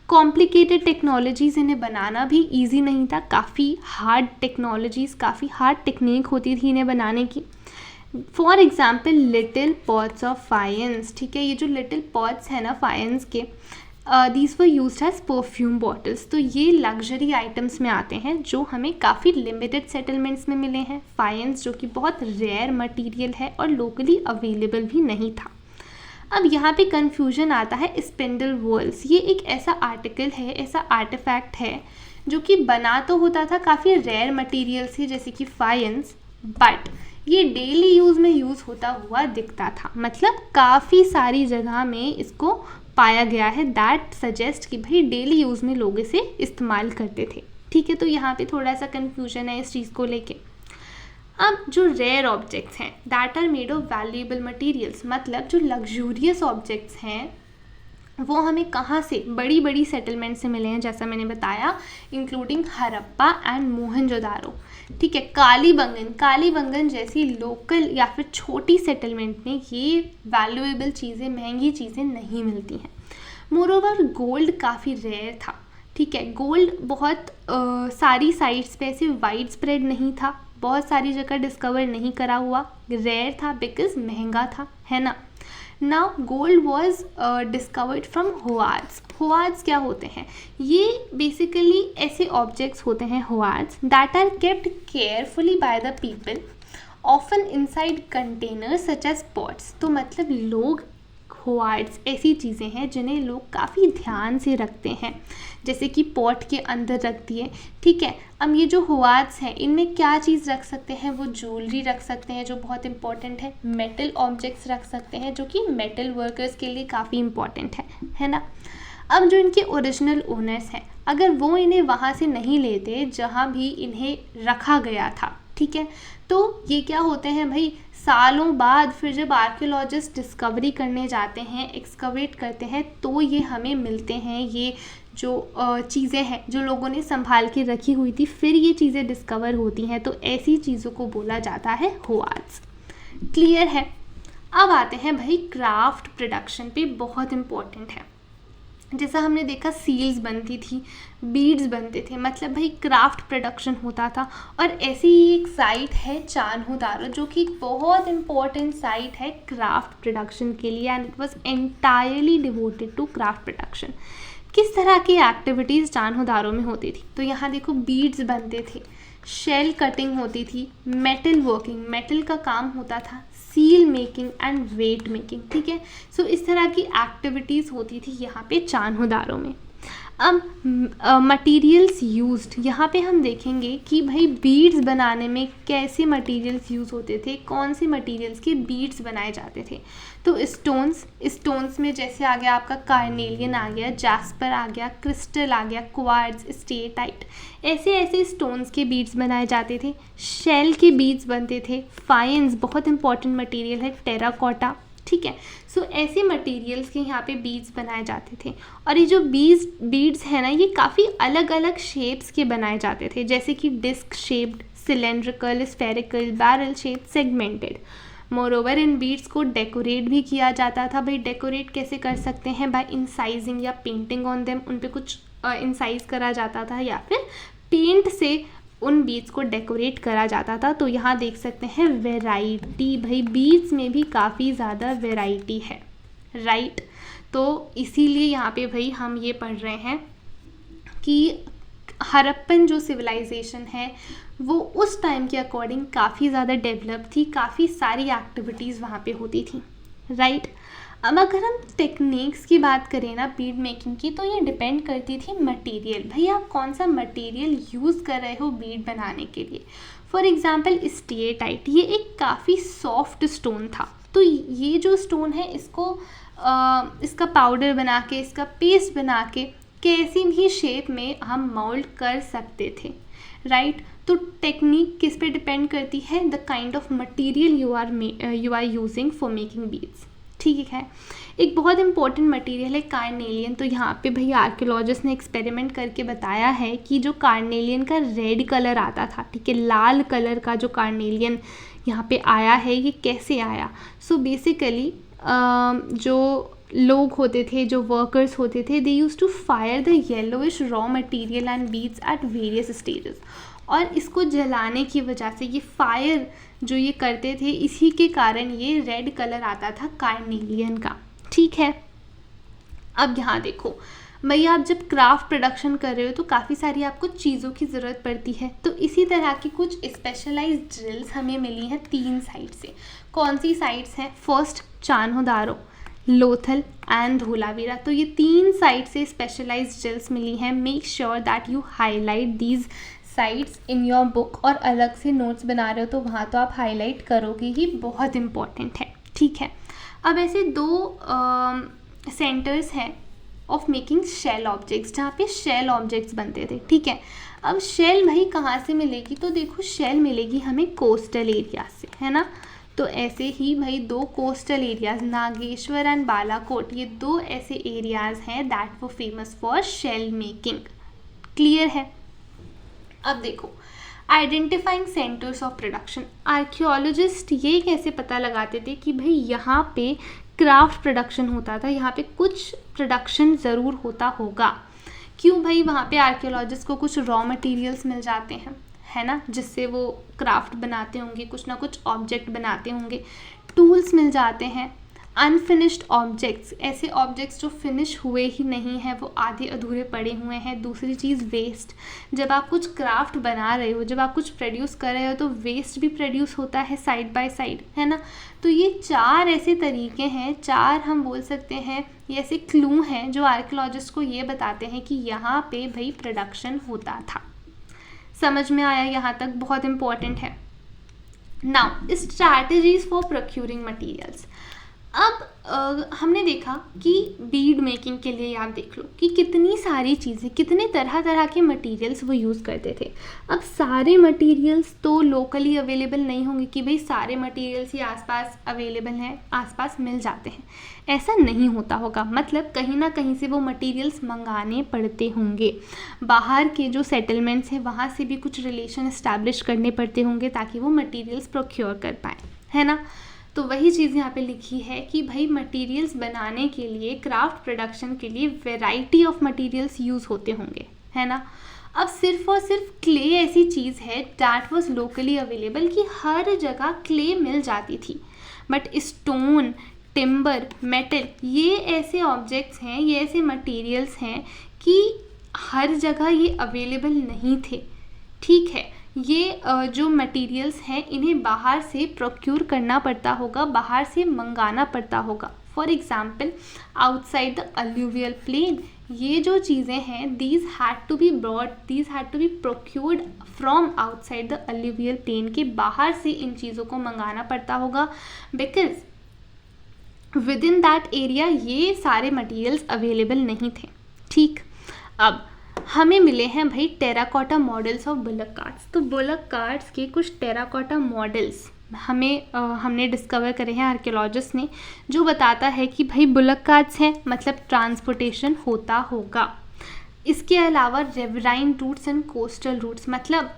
कॉम्प्लिकेटेड टेक्नोलॉजीज़, इन्हें बनाना भी इजी नहीं था, काफ़ी हार्ड टेक्नोलॉजीज़, काफ़ी हार्ड टेक्निक होती थी इन्हें बनाने की। For example little pots of फायंस, ठीक है। ये जो लिटिल पॉट्स हैं ना फायंस के, these were used as perfume bottles. तो ये लग्जरी आइटम्स में आते हैं जो हमें काफ़ी लिमिटेड सेटलमेंट्स में मिले हैं। फायंस जो कि बहुत रेयर मटेरियल है और लोकली अवेलेबल भी नहीं था। अब यहाँ पे कंफ्यूजन आता है स्पिंडल वॉल्स। ये एक ऐसा आर्टिकल है, ऐसा आर्टिफैक्ट है जो कि बना तो होता था काफ़ी रेयर मटेरियल से जैसे कि फायंस, बट ये डेली यूज़ में यूज़ होता हुआ दिखता था, मतलब काफ़ी सारी जगह में इसको पाया गया है। दैट सजेस्ट कि भाई डेली यूज़ में लोग इसे इस्तेमाल करते थे, ठीक है। तो यहाँ पे थोड़ा सा कंफ्यूजन है इस चीज़ को लेके। अब जो रेयर ऑब्जेक्ट्स हैं that are made of valuable materials, मतलब जो लग्जूरियस ऑब्जेक्ट्स हैं वो हमें कहाँ से, बड़ी बड़ी सेटलमेंट से मिले हैं, जैसा मैंने बताया, इंक्लूडिंग हड़प्पा एंड मोहनजोदारो, ठीक है। कालीबंगन जैसी लोकल या फिर छोटी सेटलमेंट में ये वैल्यूएबल चीज़ें, महंगी चीज़ें नहीं मिलती हैं। मोरोवर गोल्ड काफ़ी रेयर था, ठीक है। गोल्ड बहुत सारी साइट्स पे ऐसे वाइड स्प्रेड नहीं था, बहुत सारी जगह डिस्कवर नहीं करा हुआ, रेयर था बिकॉज महंगा था, है ना। Now gold was discovered from hoards. Hoards क्या होते हैं? ये बेसिकली ऐसे ऑब्जेक्ट्स होते हैं hoards that are kept carefully by the people often inside containers such as pots. तो मतलब लोग, होआर्ड्स ऐसी चीज़ें हैं जिन्हें लोग काफ़ी ध्यान से रखते हैं, जैसे कि पॉट के अंदर रख दिए, ठीक है। अब ये जो होआर्ड्स हैं इनमें क्या चीज़ रख सकते हैं? वो ज्वेलरी रख सकते हैं जो बहुत इंपॉर्टेंट है, मेटल ऑब्जेक्ट्स रख सकते हैं जो कि मेटल वर्कर्स के लिए काफ़ी इंपॉर्टेंट है ना। अब जो इनके ओरिजिनल ओनर्स हैं, अगर वो इन्हें वहाँ से नहीं लेते जहाँ भी इन्हें रखा गया था, ठीक है, तो ये क्या होते हैं भाई, सालों बाद फिर जब आर्कियोलॉजिस्ट डिस्कवरी करने जाते हैं, एक्सकवेट करते हैं, तो ये हमें मिलते हैं। ये जो चीज़ें हैं जो लोगों ने संभाल के रखी हुई थी, फिर ये चीज़ें डिस्कवर होती हैं, तो ऐसी चीज़ों को बोला जाता है होआर्ड्स। क्लियर है? अब आते हैं भाई क्राफ्ट प्रोडक्शन पे, बहुत इम्पॉर्टेंट है। जैसा हमने देखा सील्स बनती थी, बीड्स बनते थे, मतलब भाई क्राफ्ट प्रोडक्शन होता था। और ऐसी ही एक साइट है चान्होदारो जो कि बहुत इम्पॉर्टेंट साइट है क्राफ्ट प्रोडक्शन के लिए, and it was entirely devoted to craft production. किस तरह की एक्टिविटीज़ चान्होदारो में होती थी? तो यहाँ देखो बीड्स बनते थे, शेल कटिंग होती थी, मेटल वर्किंग, मेटल का काम होता था, seal making and weight making, ठीक है। सो इस तरह की एक्टिविटीज़ होती थी यहाँ पे चान्होदारों में। अब मटेरियल्स यूज्ड, यहाँ पे हम देखेंगे कि भाई बीड्स बनाने में कैसे मटेरियल्स यूज़ होते थे, कौन से मटेरियल्स के बीड्स बनाए जाते थे। तो स्टोन्स में जैसे आ गया आपका कार्नेलियन आ गया, जैस्पर आ गया, क्रिस्टल आ गया, क्वार्ट्ज, स्टेटाइट, ऐसे ऐसे स्टोन्स के बीड्स बनाए जाते थे। शेल के बीड्स बनते थे। फाइन्स बहुत इंपॉर्टेंट मटेरियल है, टेराकोटा, ठीक है। सो ऐसे मटेरियल्स के यहाँ पे बीड्स बनाए जाते थे। और ये जो बीड्स है ना, ये काफ़ी अलग अलग शेप्स के बनाए जाते थे, जैसे कि disc shaped, cylindrical, spherical, barrel shape, segmented. Moreover इन बीड्स को डेकोरेट भी किया जाता था। भाई डेकोरेट कैसे कर सकते हैं? बाय इंसाइजिंग या पेंटिंग ऑन देम, उन पे कुछ इंसाइज करा जाता था या फिर पेंट से उन बीड्स को डेकोरेट करा जाता था। तो यहाँ देख सकते हैं वैरायटी, भाई बीड्स में भी काफ़ी ज़्यादा वैरायटी है, राइट। तो इसीलिए यहाँ पे भाई हम ये पढ़ रहे हैं कि हड़प्पन जो सिविलाइजेशन है वो उस टाइम के अकॉर्डिंग काफ़ी ज़्यादा डेवलप थी, काफ़ी सारी एक्टिविटीज़ वहाँ पे होती थी, राइट। अब अगर हम टेक्निक्स की बात करें ना बीड मेकिंग की, तो ये डिपेंड करती थी मटेरियल, भाई आप कौन सा मटेरियल यूज़ कर रहे हो बीड बनाने के लिए। फॉर एग्जांपल स्टेटाइट, ये एक काफ़ी सॉफ्ट स्टोन था। तो ये जो स्टोन है इसको इसका पाउडर बना के, इसका पेस्ट बना के कैसी भी शेप में हम मोल्ड कर सकते थे, राइट। तो टेक्निक किस पे डिपेंड करती है? The kind of material you are using for making beads, ठीक है। एक बहुत इंपॉर्टेंट मटेरियल है कार्नेलियन। तो यहाँ पे भैया आर्कियोलॉजिस्ट ने एक्सपेरिमेंट करके बताया है कि जो कार्नेलियन का रेड कलर आता था, ठीक है, लाल कलर का जो कार्नेलियन यहाँ पे आया है, ये कैसे आया? सो बेसिकली जो लोग होते थे, जो वर्कर्स होते थे, they used to fire the yellowish raw material and beads at various stages. और इसको जलाने की वजह से, ये फायर जो ये करते थे, इसी के कारण ये रेड कलर आता था कार्नेलियन का, ठीक है। अब यहाँ देखो भैया, आप जब क्राफ्ट प्रोडक्शन कर रहे हो तो काफ़ी सारी आपको चीज़ों की ज़रूरत पड़ती है। तो इसी तरह की कुछ स्पेशलाइज्ड ड्रिल्स हमें मिली हैं 3 साइट से। कौन सी साइट्स हैं? First Chanhudaro, Lothal and Dholavira. तो ये 3 साइट से स्पेशलाइज्ड ड्रिल्स मिली हैं। Make sure that you highlight these sites in your book, और अलग से नोट्स बना रहे हो तो वहाँ तो आप हाईलाइट करोगे ही, बहुत इम्पॉर्टेंट है, ठीक है। अब ऐसे 2 सेंटर्स हैं ऑफ मेकिंग शेल ऑब्जेक्ट्स, जहाँ पे शेल ऑब्जेक्ट्स बनते थे, ठीक है। अब शेल भाई कहाँ से मिलेगी? तो देखो शेल मिलेगी हमें कोस्टल एरिया से, है ना। तो ऐसे ही भाई 2 coastal areas, Nageshwar and Balakot, ये 2 ऐसे एरियाज हैं दैट वो famous for shell making, clear है। अब देखो identifying centres of production. Archaeologist ये कैसे पता लगाते थे कि भाई यहाँ पे क्राफ्ट प्रोडक्शन होता था, यहाँ पे कुछ प्रोडक्शन ज़रूर होता होगा। क्यों भाई? वहाँ पे आर्कियोलॉजिस्ट को कुछ रॉ मटेरियल्स मिल जाते हैं, है ना, जिससे वो क्राफ्ट बनाते होंगे, कुछ ना कुछ ऑब्जेक्ट बनाते होंगे, टूल्स मिल जाते हैं। अनफिनिश्ड ऑब्जेक्ट्स, ऐसे ऑब्जेक्ट्स जो फिनिश हुए ही नहीं हैं, वो आधे अधूरे पड़े हुए हैं। दूसरी चीज़ वेस्ट, जब आप कुछ क्राफ्ट बना रहे हो, जब आप कुछ प्रोड्यूस कर रहे हो तो वेस्ट भी प्रोड्यूस होता है साइड बाय साइड, है ना। तो ये 4 ऐसे तरीके हैं, 4 हम बोल सकते हैं, ये ऐसे क्लू हैं जो आर्कियोलॉजिस्ट को ये बताते हैं कि यहाँ पे भाई प्रोडक्शन होता था। समझ में आया यहाँ तक? बहुत इंपॉर्टेंट है। Now strategies for procuring materials. अब हमने देखा कि बीड मेकिंग के लिए आप देख लो कि कितनी सारी चीज़ें, कितने तरह तरह के मटेरियल्स वो यूज़ करते थे। अब सारे मटेरियल्स तो लोकली अवेलेबल नहीं होंगे कि भाई सारे मटेरियल्स ही आसपास अवेलेबल हैं, आसपास मिल जाते हैं, ऐसा नहीं होता होगा। मतलब कहीं ना कहीं से वो मटेरियल्स मंगाने पड़ते होंगे। बाहर के जो सेटलमेंट्स हैं वहाँ से भी कुछ रिलेशन इस्टेब्लिश करने पड़ते होंगे ताकि वो मटेरियल्स प्रोक्योर कर पाएँ, है ना। तो वही चीज़ यहाँ पे लिखी है कि भाई मटेरियल्स बनाने के लिए, क्राफ्ट प्रोडक्शन के लिए वैरायटी ऑफ मटेरियल्स यूज़ होते होंगे, है ना। अब सिर्फ और सिर्फ क्ले ऐसी चीज़ है दैट वाज लोकली अवेलेबल कि हर जगह क्ले मिल जाती थी, बट स्टोन, टिम्बर, मेटल, ये ऐसे ऑब्जेक्ट्स हैं, ये ऐसे मटेरियल्स हैं कि हर जगह ये अवेलेबल नहीं थे, ठीक है। ये जो मटेरियल्स हैं इन्हें बाहर से प्रोक्यूर करना पड़ता होगा, बाहर से मंगाना पड़ता होगा। For example outside the alluvial plain, ये जो चीज़ें हैं these had to be procured from outside the alluvial plain, के बाहर से इन चीज़ों को मंगाना पड़ता होगा, because within that area ये सारे मटेरियल्स अवेलेबल नहीं थे। ठीक, अब हमें मिले हैं भाई terracotta models of bullock carts. तो बुलक कार्ट्स के कुछ टेराकोटा मॉडल्स हमने डिस्कवर करे हैं आर्कियोलॉजिस्ट ने, जो बताता है कि भाई बुलक कार्ट्स हैं मतलब ट्रांसपोर्टेशन होता होगा। इसके अलावा riverine routes and coastal routes, मतलब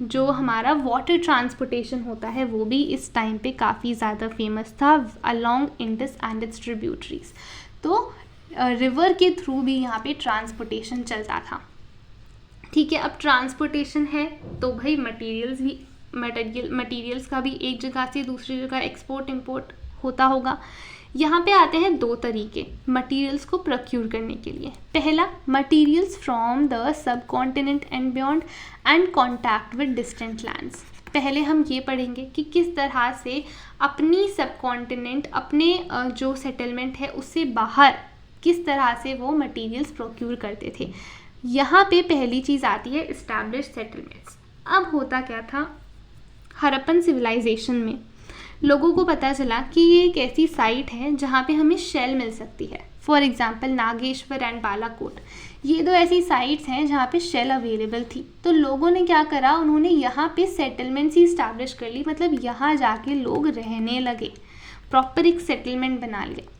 जो हमारा वाटर ट्रांसपोर्टेशन होता है वो भी इस टाइम पे काफ़ी ज़्यादा फेमस था along Indus and its tributaries. तो रिवर के थ्रू भी यहाँ पे ट्रांसपोर्टेशन चलता था। ठीक है, अब ट्रांसपोर्टेशन है तो भाई मटेरियल्स का भी एक जगह से दूसरी जगह एक्सपोर्ट इंपोर्ट होता होगा। यहाँ पे आते हैं दो तरीके मटेरियल्स को प्रोक्यूर करने के लिए। पहला, materials from the sub continent and beyond and contact with distant lands. पहले हम ये पढ़ेंगे कि किस तरह से अपनी सब कॉन्टिनेंट, अपने जो सेटलमेंट है उससे बाहर किस तरह से वो मटेरियल्स प्रोक्यूर करते थे। यहाँ पे पहली चीज़ आती है इस्टेब्लिश सेटलमेंट्स। अब होता क्या था, हड़प्पन सिविलाइजेशन में लोगों को पता चला कि ये एक ऐसी साइट है जहाँ पे हमें शेल मिल सकती है। For example Nageshwar and Balakot, ये दो ऐसी साइट्स हैं जहाँ पे शेल अवेलेबल थी। तो लोगों ने क्या करा, उन्होंने यहाँ पे सेटलमेंट्स ही इस्टेब्लिश कर ली, मतलब यहाँ जाके लोग रहने लगे, प्रॉपर एक सेटलमेंट बना लिया।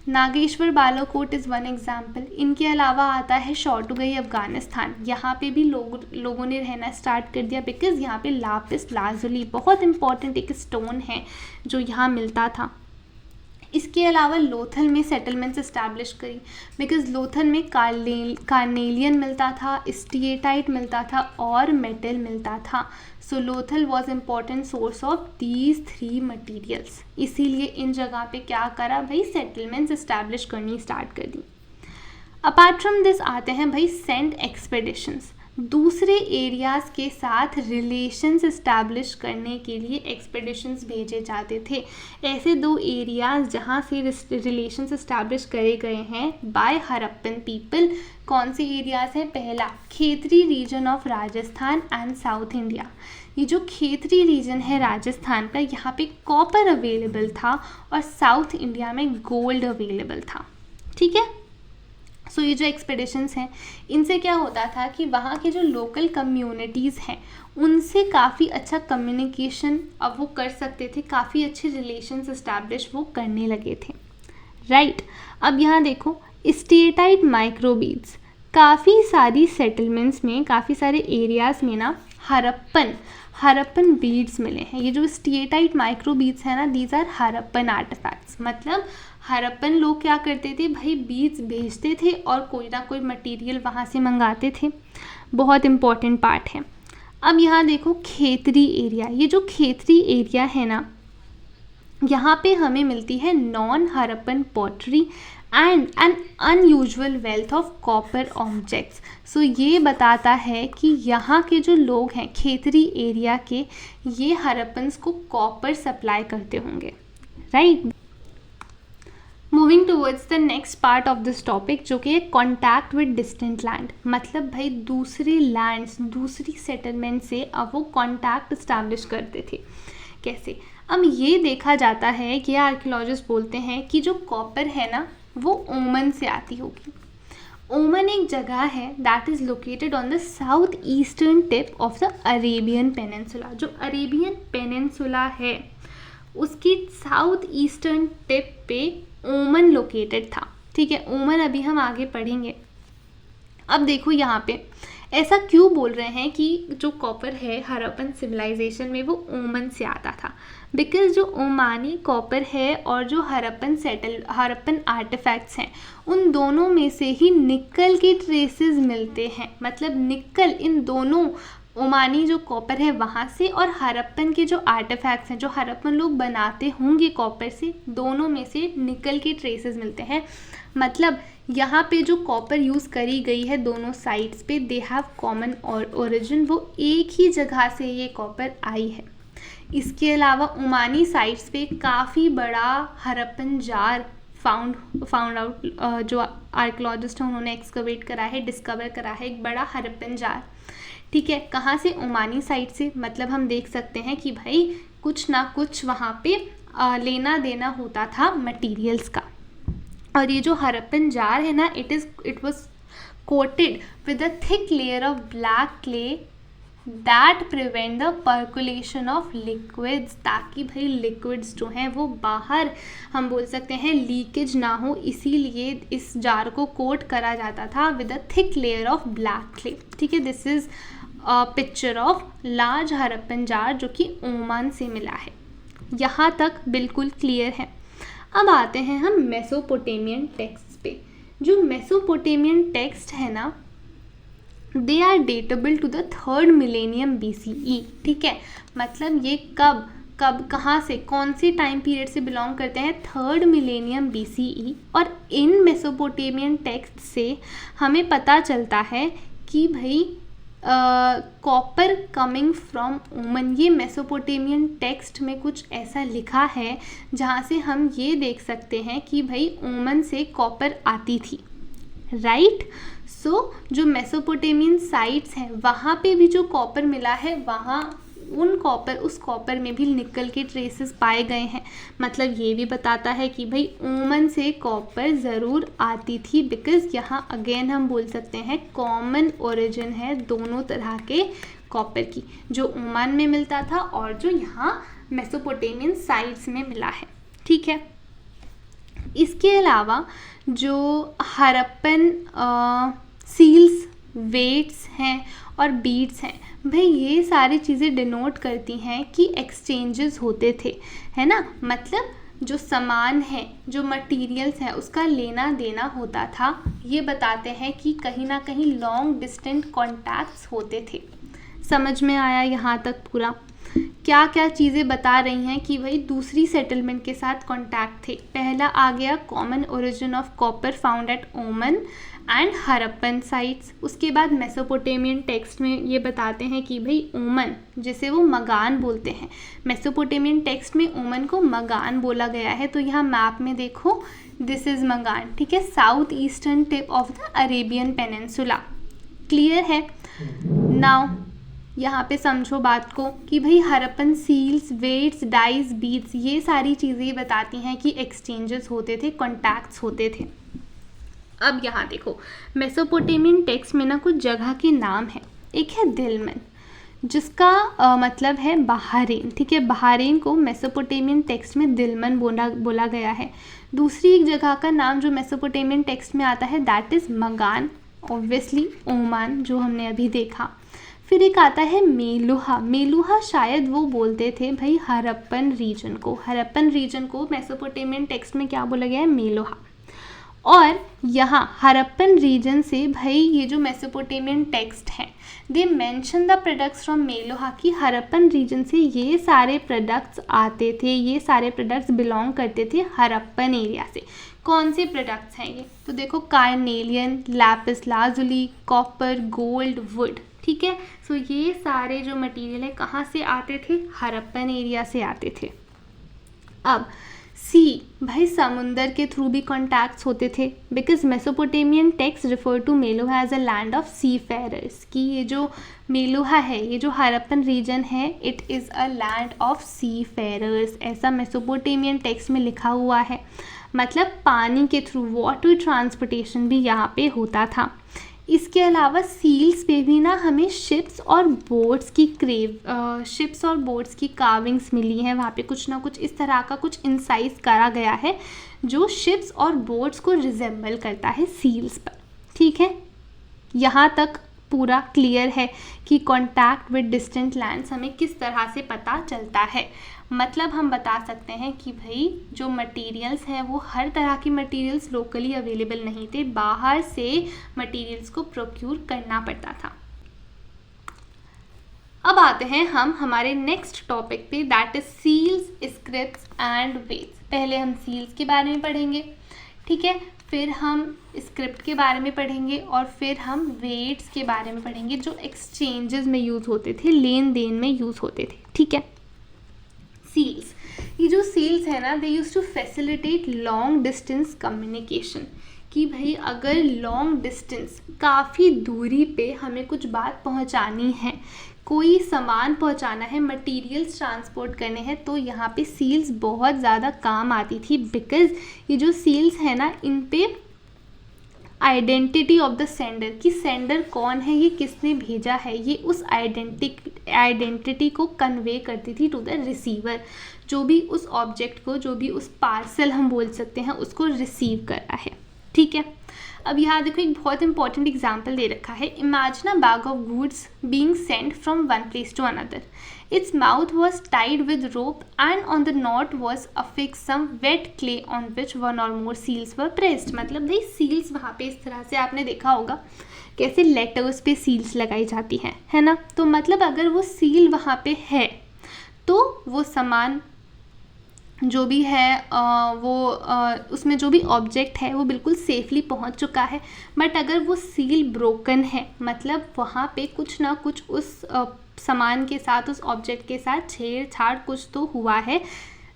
Nageshwar Balakot is one example. इनके अलावा आता है शॉर्टुगई अफ़गानिस्तान, यहाँ पे भी लोगों ने रहना स्टार्ट कर दिया, बिकॉज़ यहाँ पे लापिस लाजुली बहुत इंपॉर्टेंट एक स्टोन है जो यहाँ मिलता था। इसके अलावा लोथल में सेटलमेंट्स इस्टेब्लिश करी, बिकॉज़ लोथल में कार्नेलियन मिलता था, स्टीएटाइट मिलता था और मेटल मिलता था। So Lothal was important source of these three materials. इसीलिए इन जगह पे क्या करा भाई, सेटलमेंट्स इस्टेब्लिश करनी स्टार्ट कर दी। अपार्ट फ्रॉम दिस आते हैं भाई सेंट एक्सपेडिशंस, दूसरे एरियाज़ के साथ रिलेशंस इस्टेब्लिश करने के लिए एक्सपेडिशंस भेजे जाते थे। ऐसे दो एरियाज़ जहाँ से रिलेशंस इस्टेब्लिश करे गए हैं बाय हड़प्पन पीपल, कौन से एरियाज़ हैं? पहला, Khetri region of Rajasthan and south India. ये जो खेतरी रीजन है राजस्थान का, यहाँ पे कॉपर अवेलेबल था और साउथ इंडिया में गोल्ड अवेलेबल था। ठीक है, सो ये जो एक्सपेडिशंस हैं इनसे क्या होता था कि वहाँ के जो लोकल कम्युनिटीज़ हैं उनसे काफ़ी अच्छा कम्युनिकेशन अब वो कर सकते थे, काफ़ी अच्छे रिलेशंस इस्टेब्लिश वो करने लगे थे। राइट, अब यहाँ देखो स्टेटाइट माइक्रोबीड्स, काफ़ी सारी सेटलमेंट्स में, काफ़ी सारे एरियाज़ में ना हड़प्पन बीड्स मिले हैं। ये जो स्टेटाइट माइक्रोबीड्स हैं ना, दीज आर हड़प्पन आर्टिफैक्ट्स। मतलब हड़प्पन लोग क्या करते थे भाई, बीड्स भेजते थे और कोई ना कोई मटेरियल वहाँ से मंगाते थे। बहुत इंपॉर्टेंट पार्ट है। अब यहाँ देखो खेतरी एरिया, ये जो खेतरी एरिया है ना, यहाँ पे हमें मिलती है non Harappan pottery and an unusual wealth of copper objects. So ये बताता है कि यहाँ के जो लोग हैं खेतरी एरिया के, ये हड़प्पन्स को कॉपर सप्लाई करते होंगे। Right, moving towards the next part of this topic, जो कि है कॉन्टैक्ट विद डिस्टेंट लैंड। मतलब भाई दूसरे लैंड्स, दूसरी सेटलमेंट से अब वो कॉन्टैक्ट इस्टेब्लिश करते थे। कैसे? अब ये देखा जाता है कि आर्कियोलॉजिस्ट बोलते हैं कि जो कॉपर है ना वो ओमन से आती होगी। ओमन एक जगह है that is located on the south eastern tip of the Arabian peninsula. जो अरेबियन पेनिनसुला है उसकी साउथ ईस्टर्न टिप पे ओमन लोकेटेड था। ठीक है, ओमन अभी हम आगे पढ़ेंगे। अब देखो यहाँ पे ऐसा क्यों बोल रहे हैं कि जो कॉपर है हड़प्पन सिविलाइजेशन में वो ओमन से आता था? बिकॉज जो ओमानी कॉपर है और जो हड़प्पन आर्टिफैक्ट्स हैं उन दोनों में से ही निकल के ट्रेसेस मिलते हैं। मतलब निकल इन दोनों, ओमानी जो कॉपर है वहाँ से और हड़प्पन के जो आर्टिफैक्ट्स हैं जो हड़प्पन लोग बनाते होंगे कॉपर से, दोनों में से निकल के ट्रेसेस मिलते हैं। मतलब यहाँ पे जो कॉपर यूज़ करी गई है दोनों साइड्स पे, दे हैव कॉमन ओरिजिन, वो एक ही जगह से ये कॉपर आई है। इसके अलावा ओमानी साइट्स पे काफ़ी बड़ा हरप्पन जार फाउंड आउट, जो आर्कियोलॉजिस्ट हैं उन्होंने एक्सकवेट करा है, डिस्कवर करा है एक बड़ा हरप्पन जार। ठीक है, कहाँ से? ओमानी साइट से। मतलब हम देख सकते हैं कि भाई कुछ ना कुछ वहाँ पे लेना देना होता था मटेरियल्स का। और ये जो हरप्पन जार है ना, it was coated with a thick layer of black clay that prevent the percolation of liquids, ताकि भाई लिक्विड्स जो हैं वो बाहर, हम बोल सकते हैं, लीकेज ना हो, इसीलिए इस जार को कोट करा जाता था with a thick layer of black clay. ठीक है, this is picture of large Harappan jar जो कि ओमान से मिला है। यहाँ तक बिल्कुल क्लियर है। अब आते हैं हम मेसोपोटेमियन टेक्स्ट पे। जो मेसोपोटेमियन टेक्स्ट है ना, they are datable to the 3rd millennium BCE। ठीक है, मतलब ये कब कहाँ से, कौन से टाइम पीरियड से बिलोंग करते हैं? 3rd millennium BCE। और इन मेसोपोटेमियन टेक्स्ट से हमें पता चलता है कि भाई कॉपर कमिंग फ्रॉम ओमन। ये मेसोपोटेमियन टेक्स्ट में कुछ ऐसा लिखा है जहाँ से हम ये देख सकते हैं कि भाई ओमन से कॉपर आती थी, राइट। सो जो मेसोपोटेमियन साइट्स हैं वहाँ पे भी जो कॉपर मिला है, वहाँ उस कॉपर में भी निकल के ट्रेसेस पाए गए हैं। मतलब ये भी बताता है कि भाई ओमन से कॉपर ज़रूर आती थी, बिकॉज़ यहाँ अगेन हम बोल सकते हैं कॉमन ओरिजिन है दोनों तरह के कॉपर की, जो ओमान में मिलता था और जो यहाँ मेसोपोटेमियन साइट्स में मिला है। ठीक है, इसके अलावा जो हरप्पन सील्स, वेट्स हैं और बीड्स हैं, भाई ये सारी चीज़ें डिनोट करती हैं कि एक्सचेंजेस होते थे, है ना। मतलब जो सामान है, जो मटेरियल्स हैं, उसका लेना देना होता था। ये बताते हैं कि कहीं ना कहीं लॉन्ग डिस्टेंट कॉन्टैक्ट्स होते थे। समझ में आया यहाँ तक पूरा? क्या क्या चीज़ें बता रही हैं कि भाई दूसरी सेटलमेंट के साथ कॉन्टैक्ट थे। पहला आ गया common origin of copper found at ओमन एंड हरप्पन साइट्स। उसके बाद मेसोपोटेमियन टेक्स्ट में ये बताते हैं कि भाई ओमन, जिसे वो मगान बोलते हैं, मेसोपोटेमियन टेक्स्ट में ओमन को मगान बोला गया है। तो यहाँ मैप में देखो, दिस इज़ मगान। ठीक है, south eastern tip of the Arabian peninsula. Clear है? नाउ यहाँ पे समझो बात को कि भाई Harappan seals, weights, dies, beads, ये सारी चीज़ें बताती हैं कि एक्सचेंजेस होते थे, कॉन्टैक्ट्स होते थे। अब यहाँ देखो, मेसोपोटेमियन टेक्स्ट में ना कुछ जगह के नाम हैं। एक है दिलमन, जिसका मतलब है बहारेन। ठीक है, बहारेन को मेसोपोटेमियन टेक्स्ट में दिलमन बोला गया है। दूसरी एक जगह का नाम जो मेसोपोटेमियन टेक्स्ट में आता है, दैट इज़ मगान, ऑब्वियसली ओमान, जो हमने अभी देखा। फिर एक आता है मेलुहा। मेलुहा शायद वो बोलते थे भाई हरप्पन रीजन को। हरप्पन रीजन को मेसोपोटेमियन टेक्स्ट में क्या बोला गया है? मेलुहा। और यहाँ हरप्पन रीजन से भाई ये जो मेसोपोटेमियन टेक्स्ट हैं, they mention the products from Meluhha, की हरप्पन रीजन से ये सारे प्रोडक्ट्स आते थे, ये सारे प्रोडक्ट्स बिलोंग करते थे हरप्पन एरिया से। कौन से प्रोडक्ट्स हैं ये? तो देखो, carnelian, Lapis lazuli, copper, gold, would. ठीक है, सो ये सारे जो मटेरियल है कहाँ से आते थे? हरप्पन एरिया से आते थे। अब सी, भाई समुंदर के थ्रू भी कॉन्टैक्ट्स होते थे, because Mesopotamian text refer to Meluhha as a land of seafarers. कि ये जो मेलुहा है, ये जो हरप्पन रीजन है, it is a land of seafarers, ऐसा मेसोपोटेमियन टेक्स्ट में लिखा हुआ है। मतलब पानी के थ्रू वाटर ट्रांसपोर्टेशन भी यहाँ पे होता था। इसके अलावा सील्स पे भी ना हमें शिप्स और बोट्स की कार्विंग्स मिली हैं। वहाँ पे कुछ ना कुछ इस तरह का कुछ इंसाइज करा गया है जो शिप्स और बोट्स को रिजेंबल करता है सील्स पर। ठीक है, यहाँ तक पूरा क्लियर है कि कॉन्टैक्ट विद डिस्टेंट लैंड्स हमें किस तरह से पता चलता है। मतलब हम बता सकते हैं कि भाई जो मटेरियल्स हैं वो हर तरह की मटेरियल्स लोकली अवेलेबल नहीं थे, बाहर से मटेरियल्स को प्रोक्यूर करना पड़ता था। अब आते हैं हम हमारे नेक्स्ट टॉपिक पे, that is seals, scripts and weights. पहले हम सील्स के बारे में पढ़ेंगे। ठीक है। फिर हम स्क्रिप्ट के बारे में पढ़ेंगे और फिर हम वेट्स के बारे में पढ़ेंगे जो एक्सचेंजेस में यूज़ होते थे, लेन देन में यूज़ होते थे, ठीक है। सील्स, ये जो सील्स है ना, they used to facilitate long distance communication, कि भाई अगर लॉन्ग डिस्टेंस, काफ़ी दूरी पे हमें कुछ बात पहुंचानी है, कोई सामान पहुंचाना है, मटेरियल्स ट्रांसपोर्ट करने हैं, तो यहाँ पे सील्स बहुत ज़्यादा काम आती थी। बिकॉज ये जो सील्स है ना, इन पे आइडेंटिटी ऑफ द सेंडर, कि सेंडर कौन है, ये किसने भेजा है, ये उस आइडेंटिटी को कन्वे करती थी टू द रिसीवर, जो भी उस ऑब्जेक्ट को, जो भी उस पार्सल हम बोल सकते हैं उसको रिसीव कर रहा है, ठीक है। अब यहाँ देखो एक बहुत इंपॉर्टेंट एग्जाम्पल दे रखा है। Imagine a bag of goods being sent from one place to another, its mouth was tied with rope and on the knot was affix some wet clay on which one or more seals were pressed. मतलब भाई सील्स वहाँ पे इस तरह से आपने देखा होगा कैसे लेटर्स पे सील्स लगाई जाती हैं, है ना। तो मतलब अगर वो सील वहाँ पे है तो वो सामान जो भी है उसमें जो भी ऑब्जेक्ट है वो बिल्कुल सेफली पहुंच चुका है। बट अगर वो सील ब्रोकन है, मतलब वहाँ पे कुछ ना कुछ उस सामान के साथ, उस ऑब्जेक्ट के साथ छेड़छाड़ कुछ तो हुआ है,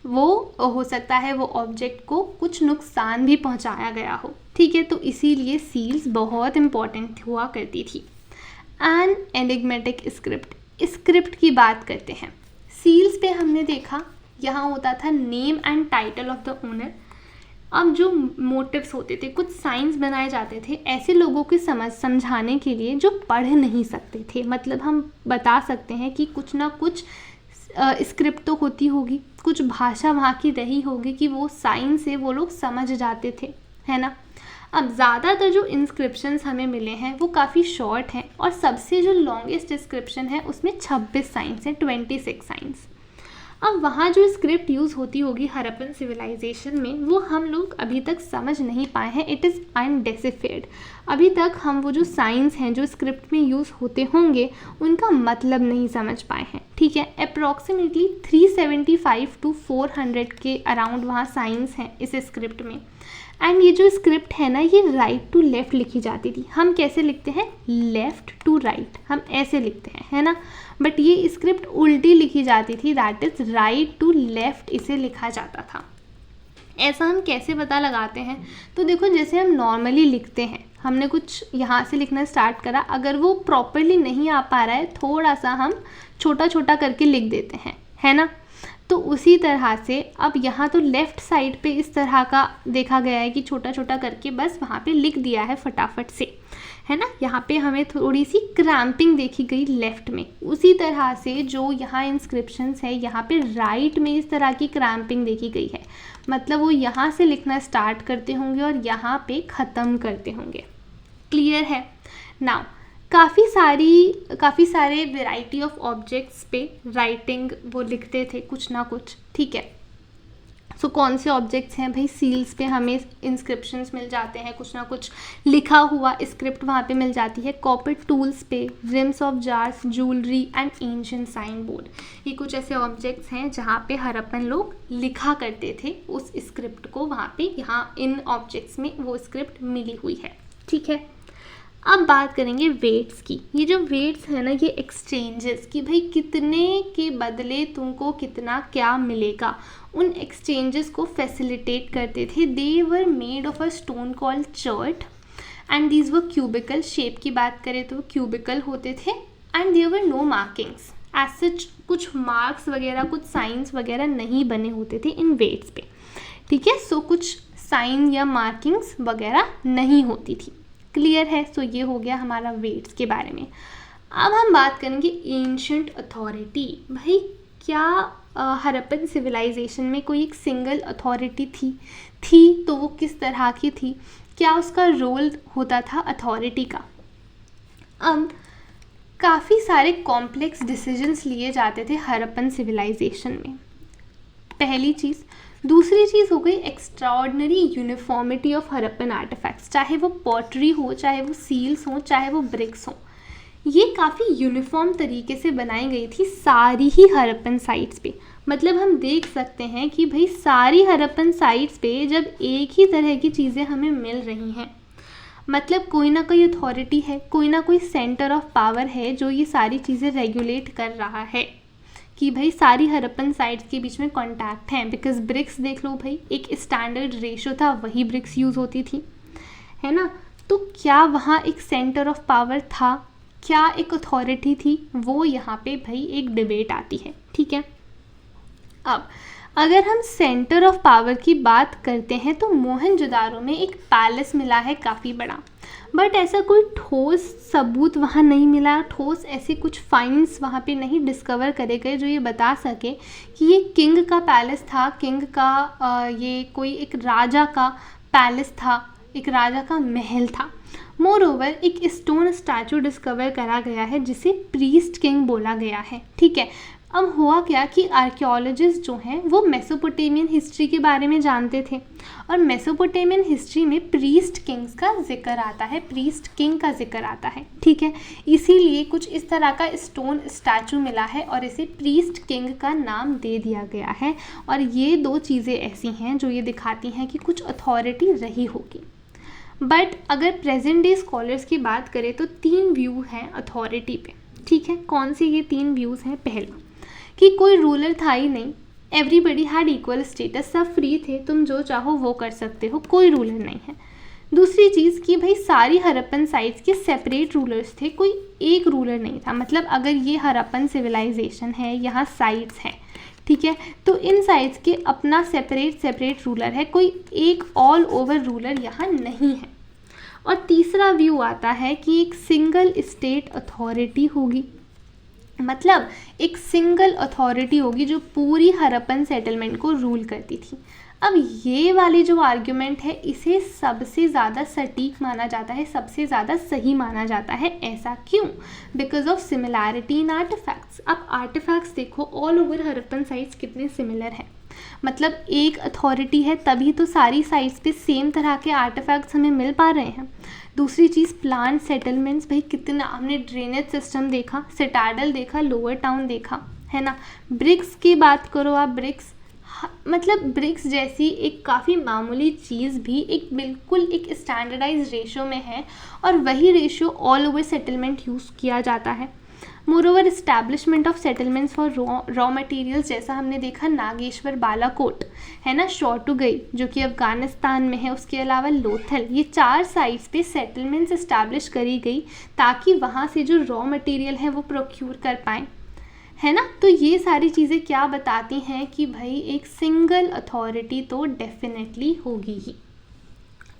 वो हो सकता है वो ऑब्जेक्ट को कुछ नुकसान भी पहुंचाया गया हो, ठीक है। तो इसीलिए सील्स बहुत इम्पॉर्टेंट हुआ करती थी। एन एनिग्मेटिक स्क्रिप्ट की बात करते हैं। सील्स पे हमने देखा यहाँ होता था name and title of the owner. अब जो मोटिव्स होते थे, कुछ साइंस बनाए जाते थे ऐसे लोगों की समझाने के लिए जो पढ़ नहीं सकते थे। मतलब हम बता सकते हैं कि कुछ ना कुछ स्क्रिप्ट तो होती होगी, कुछ भाषा वहाँ की रही होगी कि वो साइन से वो लोग समझ जाते थे, है ना। अब ज़्यादातर जो इंस्क्रिप्शंस हमें मिले हैं वो काफ़ी शॉर्ट हैं, और सबसे जो लॉन्गेस्ट इंस्क्रिप्शन है उसमें 26 साइंस हैं, 26 साइंस। अब वहाँ जो स्क्रिप्ट यूज़ होती होगी हड़प्पन सिविलाइजेशन में, वो हम लोग अभी तक समझ नहीं पाए हैं। It is undeciphered. अभी तक हम वो जो साइंस हैं जो स्क्रिप्ट में यूज़ होते होंगे उनका मतलब नहीं समझ पाए हैं, ठीक है। अप्रॉक्सीमेटली 375 to 400 के अराउंड वहाँ साइंस हैं इस स्क्रिप्ट में। एंड ये जो स्क्रिप्ट है ना, ये राइट टू लेफ़्ट लिखी जाती थी। हम कैसे लिखते हैं, लेफ़्ट टू राइट, हम ऐसे लिखते हैं, है ना। बट ये स्क्रिप्ट उल्टी लिखी जाती थी, that is right to left इसे लिखा जाता था। ऐसा हम कैसे पता लगाते हैं, तो देखो जैसे हम नॉर्मली लिखते हैं, हमने कुछ यहाँ से लिखना स्टार्ट करा, अगर वो प्रॉपरली नहीं आ पा रहा है, थोड़ा सा हम छोटा छोटा करके लिख देते हैं, है ना। तो उसी तरह से अब यहाँ तो लेफ़्ट साइड पे इस तरह का देखा गया है कि छोटा छोटा करके बस वहाँ पे लिख दिया है फटाफट से, है ना। यहाँ पे हमें थोड़ी सी क्रैम्पिंग देखी गई लेफ़्ट में। उसी तरह से जो यहाँ इंस्क्रिप्शंस है, यहाँ पे राइट में इस तरह की क्रैम्पिंग देखी गई है। मतलब वो यहाँ से लिखना स्टार्ट करते होंगे और यहाँ पे ख़त्म करते होंगे। क्लियर है। नाउ काफ़ी सारे वेराइटी ऑफ ऑब्जेक्ट्स पे राइटिंग वो लिखते थे कुछ ना कुछ, ठीक है। सो कौन से ऑब्जेक्ट्स हैं भाई, सील्स पे हमें इंस्क्रिप्शंस मिल जाते हैं, कुछ ना कुछ लिखा हुआ स्क्रिप्ट वहाँ पे मिल जाती है। कॉपर टूल्स पे rims of jars, jewellery and ancient signboard, ये कुछ ऐसे ऑब्जेक्ट्स हैं जहाँ पे हड़प्पन लोग लिखा करते थे उस स्क्रिप्ट को। वहाँ पे यहाँ इन ऑब्जेक्ट्स में वो स्क्रिप्ट मिली हुई है, ठीक है। अब बात करेंगे वेट्स की। ये जो वेट्स है ना, ये एक्सचेंजेस, कि भाई कितने के बदले तुमको कितना क्या मिलेगा, उन एक्सचेंजेस को फैसिलिटेट करते थे। They were made of a stone called chert and these were cubical. Shape की बात करें तो क्यूबिकल होते थे। And there were no markings as such, कुछ मार्क्स वगैरह, कुछ साइंस वगैरह नहीं बने होते थे इन वेट्स पे, ठीक है। सो कुछ साइन या मार्किंग्स वगैरह नहीं होती थी। क्लियर है। सो ये हो गया हमारा वेट्स के बारे में। अब हम बात करेंगे एंशिएंट अथॉरिटी। भाई क्या हड़प्पन सिविलाइजेशन में कोई एक सिंगल अथॉरिटी थी तो वो किस तरह की थी, क्या उसका रोल होता था अथॉरिटी का। अब काफ़ी सारे कॉम्प्लेक्स डिसीजंस लिए जाते थे हड़प्पन सिविलाइजेशन में, पहली चीज़। दूसरी चीज़ हो गई extraordinary uniformity of Harappan artefacts, चाहे वो पॉटरी हो, चाहे वो सील्स हो, चाहे वो ब्रिक्स हो। ये काफ़ी यूनिफॉर्म तरीके से बनाई गई थी सारी ही हड़प्पन साइट्स पे। मतलब हम देख सकते हैं कि भाई सारी हड़प्पन साइट्स पे जब एक ही तरह की चीज़ें हमें मिल रही हैं, मतलब कोई ना कोई अथॉरिटी है, कोई ना कोई सेंटर ऑफ पावर है जो ये सारी चीज़ें रेगुलेट कर रहा है कि भाई सारी हड़प्पन साइट्स के बीच में कॉन्टैक्ट हैं। बिकॉज ब्रिक्स देख लो भाई, एक स्टैंडर्ड रेशो था, वही ब्रिक्स यूज़ होती थी, है ना। तो क्या वहाँ एक सेंटर ऑफ पावर था, क्या एक अथॉरिटी थी, वो यहाँ पे भाई एक डिबेट आती है, ठीक है। अब अगर हम सेंटर ऑफ पावर की बात करते हैं तो मोहनजोदारो में एक पैलेस मिला है काफ़ी बड़ा, बट ऐसा कोई ठोस सबूत वहाँ नहीं मिला, ठोस ऐसे कुछ फाइंड्स वहाँ पे नहीं डिस्कवर करे गए जो ये बता सके कि ये किंग का पैलेस था, किंग का ये कोई एक राजा का पैलेस था, एक राजा का महल था। मोर ओवर एक स्टोन स्टैचू डिस्कवर करा गया है जिसे प्रीस्ट किंग बोला गया है, ठीक है। अब हुआ क्या कि आर्कियोलॉजिस्ट जो हैं वो मेसोपोटामियन हिस्ट्री के बारे में जानते थे, और मेसोपोटामियन हिस्ट्री में प्रीस्ट किंग्स का जिक्र आता है, प्रीस्ट किंग का जिक्र आता है, ठीक है। इसीलिए कुछ इस तरह का स्टोन स्टैचू मिला है और इसे प्रीस्ट किंग का नाम दे दिया गया है। और ये दो चीज़ें ऐसी हैं जो ये दिखाती हैं कि कुछ अथॉरिटी रही होगी। बट अगर प्रेजेंट डे स्कॉलर्स की बात करें तो 3 व्यू हैं अथॉरिटी पे, ठीक है। कौन से ये 3 व्यूज़ हैं? पहला कि कोई रूलर था ही नहीं, एवरीबडी हैड इक्वल स्टेटस, सब फ्री थे, तुम जो चाहो वो कर सकते हो, कोई रूलर नहीं है। दूसरी चीज़ कि भाई सारी हड़प्पन साइट्स के सेपरेट रूलर्स थे, कोई एक रूलर नहीं था। मतलब अगर ये हड़प्पन सिविलाइजेशन है, यहाँ साइट्स हैं, ठीक है, तो इन साइट्स के अपना सेपरेट रूलर है, कोई एक ऑल ओवर रूलर यहाँ नहीं है। और तीसरा व्यू आता है कि एक सिंगल स्टेट अथॉरिटी होगी, मतलब एक सिंगल अथॉरिटी होगी जो पूरी हड़प्पन सेटलमेंट को रूल करती थी। अब ये वाली जो आर्ग्यूमेंट है इसे सबसे ज़्यादा सटीक माना जाता है, सबसे ज़्यादा सही माना जाता है। ऐसा क्यों? Because of similarity in artefacts. अब आर्टिफैक्ट्स देखो, ऑल ओवर हड़प्पन साइट्स कितने सिमिलर हैं। मतलब एक अथॉरिटी है तभी तो सारी साइट्स पे सेम तरह के आर्टिफैक्ट्स हमें मिल पा रहे हैं। दूसरी चीज़ प्लांट सेटलमेंट्स, भाई कितना हमने ड्रेनेज सिस्टम देखा, सिटाडल देखा, लोअर टाउन देखा, है ना। ब्रिक्स की बात करो आप, ब्रिक्स मतलब ब्रिक्स जैसी एक काफ़ी मामूली चीज़ भी एक बिल्कुल एक स्टैंडर्डाइज रेशो में है, और वही ratio all over settlement use किया जाता है। Moreover establishment of settlements for raw materials, जैसा हमने देखा नागेश्वर, बालाकोट, है ना, शॉर्टुगई जो कि अफ़गानिस्तान में है, उसके अलावा लोथल, ये 4 साइट्स पे सेटलमेंट्स इस्टेब्लिश करी गई ताकि वहाँ से जो रॉ मटेरियल है वो प्रोक्यूर कर पाएँ, है ना। तो ये सारी चीज़ें क्या बताती हैं कि भाई एक सिंगल अथॉरिटी तो डेफिनेटली होगी ही।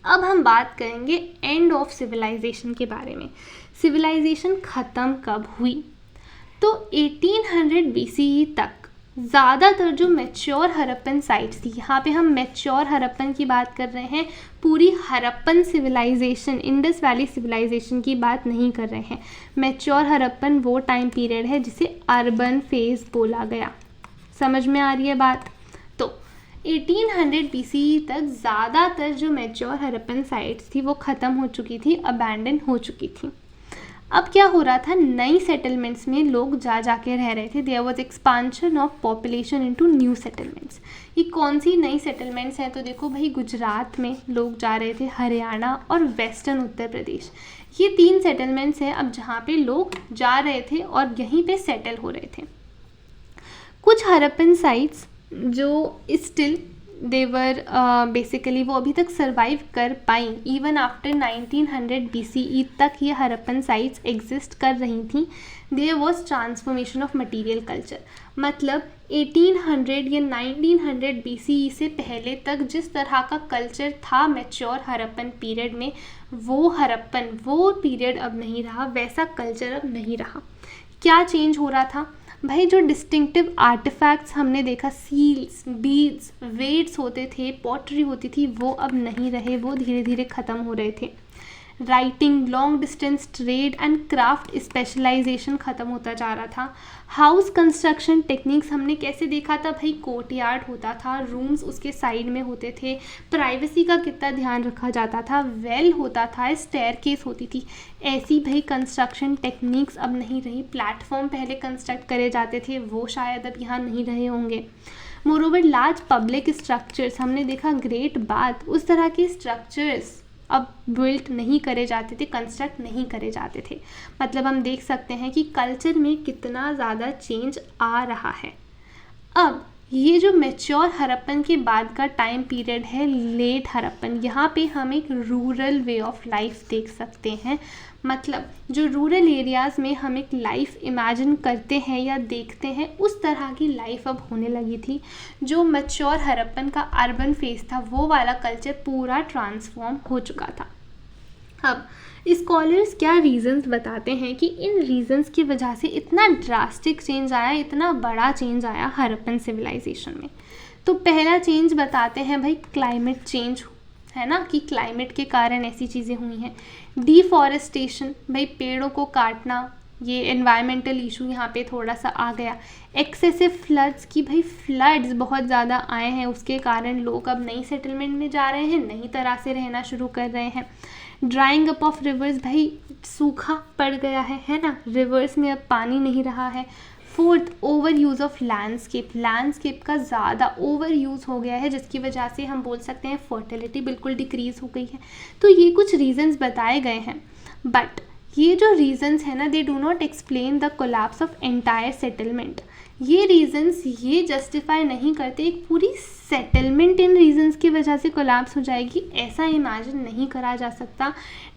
अब हम बात करेंगे एंड ऑफ सिविलाइजेशन के बारे में। सिविलाइजेशन ख़त्म कब हुई? तो 1800 BCE तक ज़्यादातर जो मैच्योर हड़प्पन साइट्स थी, यहाँ पे हम मैच्योर हड़प्पन की बात कर रहे हैं, पूरी Harappan civilisation, Indus valley civilisation की बात नहीं कर रहे हैं। मैच्योर हड़प्पन वो टाइम पीरियड है जिसे अर्बन फेज बोला गया। समझ में आ रही है बात? तो 1800 BCE तक ज़्यादातर जो मैच्योर हड़प्पन साइट्स थी वो ख़त्म हो चुकी थी, अबैंडन हो चुकी थी। अब क्या हो रहा था, नई सेटलमेंट्स में लोग जा के रह रहे थे। There was expansion of population into new settlements. ये कौन सी नई सेटलमेंट्स हैं? तो देखो भाई, गुजरात में लोग जा रहे थे, हरियाणा और वेस्टर्न उत्तर प्रदेश, ये 3 सेटलमेंट्स हैं अब जहाँ पे लोग जा रहे थे और यहीं पे सेटल हो रहे थे। कुछ हड़प्पन साइट्स जो स्टिल देवर बेसिकली वो अभी तक सर्वाइव कर पाई, इवन आफ्टर 1900 BCE तक ये हड़प्पन साइट्स एग्जिस्ट कर रही थी। There was transformation of material culture, मतलब 1800 या 1900 BCE से पहले तक जिस तरह का कल्चर था मैच्योर हड़प्पन पीरियड में, वो पीरियड अब नहीं रहा, वैसा कल्चर अब नहीं रहा। क्या चेंज हो रहा था भाई? जो डिस्टिंक्टिव आर्टिफैक्ट्स हमने देखा, सील्स, बीड्स, वेट्स होते थे, पॉटरी होती थी, वो अब नहीं रहे, वो धीरे धीरे ख़त्म हो रहे थे। Writing, long distance trade and craft specialisation ख़त्म होता जा रहा था। हाउस कंस्ट्रक्शन टेक्निक्स हमने कैसे देखा था भाई, कोर्टयार्ड होता था, रूम्स उसके साइड में होते थे, प्राइवेसी का कितना ध्यान रखा जाता था, वेल होता था, स्टेयरकेस होती थी। ऐसी भाई कंस्ट्रक्शन टेक्निक्स अब नहीं रही। प्लेटफॉर्म पहले कंस्ट्रक्ट करे जाते थे, वो शायद अब यहाँ नहीं रहे होंगे। मोरोवर लार्ज पब्लिक स्ट्रक्चर्स, हमने देखा ग्रेट बाथ, उस तरह के स्ट्रक्चर्स अब बिल्ट नहीं करे जाते थे, कंस्ट्रक्ट नहीं करे जाते थे। मतलब हम देख सकते हैं कि कल्चर में कितना ज़्यादा चेंज आ रहा है। अब ये जो मैच्योर हड़प्पन के बाद का टाइम पीरियड है लेट हड़प्पन, यहाँ पे हम एक रूरल वे ऑफ लाइफ देख सकते हैं। मतलब जो रूरल एरियाज़ में हम एक लाइफ इमेजिन करते हैं या देखते हैं, उस तरह की लाइफ अब होने लगी थी। जो मैच्योर हड़प्पन का अर्बन फेज था, वो वाला कल्चर पूरा ट्रांसफॉर्म हो चुका था। अब स्कॉलर्स क्या रीजंस बताते हैं कि इन रीजंस की वजह से इतना ड्रास्टिक चेंज आया, इतना बड़ा चेंज आया हड़प्पन सिविलाइजेशन में। तो पहला चेंज बताते हैं भाई क्लाइमेट चेंज, है ना, कि क्लाइमेट के कारण ऐसी चीज़ें हुई हैं। डिफॉरेस्टेशन, भाई पेड़ों को काटना, ये एनवायरमेंटल इशू यहाँ पे थोड़ा सा आ गया। एक्सेसिव फ्लड्स, की भाई फ्लड्स बहुत ज़्यादा आए हैं, उसके कारण लोग अब नई सेटलमेंट में जा रहे हैं, नई तरह से रहना शुरू कर रहे हैं। ड्राइंग अप ऑफ रिवर्स, भाई सूखा पड़ गया है ना, रिवर्स में अब पानी नहीं रहा है। Fourth, over use of landscape, landscape का ज़्यादा ओवर यूज़ हो गया है, जिसकी वजह से हम बोल सकते हैं फर्टिलिटी बिल्कुल डिक्रीज़ हो गई है। तो ये कुछ रीजंस बताए गए हैं, बट ये जो रीजंस है ना, they do not explain the collapse of entire settlement. ये रीजंस ये जस्टिफाई नहीं करते एक पूरी सेटलमेंट इन रीजंस की वजह से कोलैप्स हो जाएगी, ऐसा इमेजिन नहीं करा जा सकता।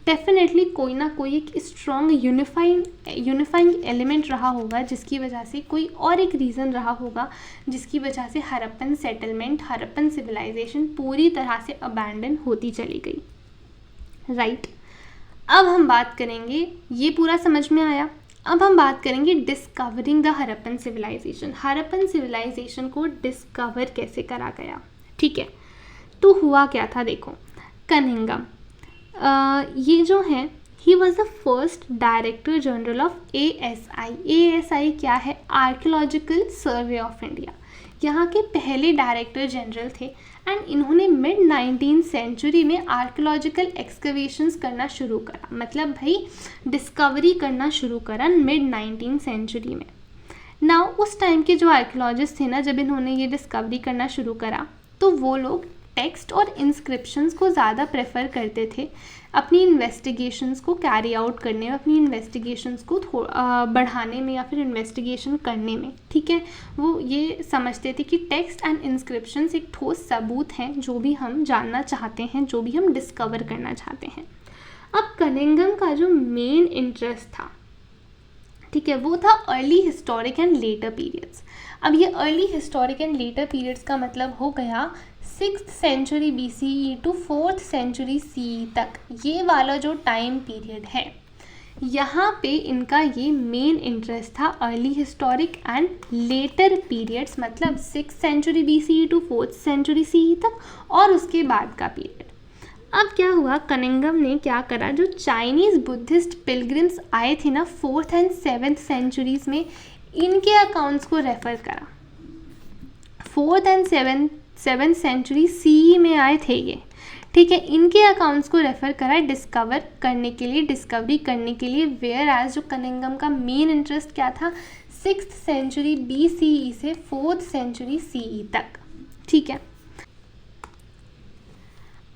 डेफिनेटली कोई ना कोई एक स्ट्रॉन्ग यूनिफाइंग एलिमेंट रहा होगा, जिसकी वजह से कोई और एक रीज़न रहा होगा, जिसकी वजह से हड़प्पन सेटलमेंट, हड़प्पन सिविलाइजेशन पूरी तरह से अबैंडन होती चली गई। राइट, अब हम बात करेंगे, ये पूरा समझ में आया। अब हम बात करेंगे discovering the Harappan civilization. Harappan civilization को डिस्कवर कैसे करा गया, ठीक है। तो हुआ क्या था, देखो कनिंघम, ये जो है, ही was the first director general of ASI। ASI क्या है, आर्कियोलॉजिकल सर्वे ऑफ इंडिया। यहाँ के पहले डायरेक्टर जनरल थे एंड इन्होंने मिड 19th सेंचुरी में आर्कियोलॉजिकल एक्सकवेशंस करना शुरू करा। मतलब भाई डिस्कवरी करना शुरू करा मिड 19th सेंचुरी में। नाउ उस टाइम के जो आर्कियोलॉजिस्ट थे ना, जब इन्होंने ये डिस्कवरी करना शुरू करा, तो वो लोग टेक्स्ट और इंस्क्रिप्शंस को ज़्यादा प्रेफर करते थे अपनी इन्वेस्टिगेशंस को कैरी आउट करने में, अपनी इन्वेस्टिगेशंस को बढ़ाने में या फिर इन्वेस्टिगेशन करने में, ठीक है। वो ये समझते थे कि टेक्स्ट एंड इंस्क्रिप्शंस एक ठोस सबूत हैं, जो भी हम जानना चाहते हैं, जो भी हम डिस्कवर करना चाहते हैं। अब कनिंघम का जो मेन इंटरेस्ट था, ठीक है, वो था early historic and later periods. अब ये early historic and later periods का मतलब हो गया 6th century BCE to 4th century CE तक। ये वाला जो टाइम पीरियड है, यहाँ पे इनका ये मेन इंटरेस्ट था early historic and later periods, मतलब 6th century BCE to 4th century CE तक, और उसके बाद का पीरियड। अब क्या हुआ, कनिंघम ने क्या करा, जो चाइनीज़ बुद्धिस्ट पिलग्रिम्स आए थे ना 4th एंड 7th सेंचुरीज़ में, इनके अकाउंट्स को रेफ़र करा। 4th and 7th century CE में आए थे ये, ठीक है, इनके अकाउंट्स को रेफ़र करा डिस्कवर करने के लिए, डिस्कवरी करने के लिए। वेयर एज जो कनिंघम का मेन इंटरेस्ट क्या था, 6th सेंचुरी BCE से 4th सेंचुरी CE तक, ठीक है।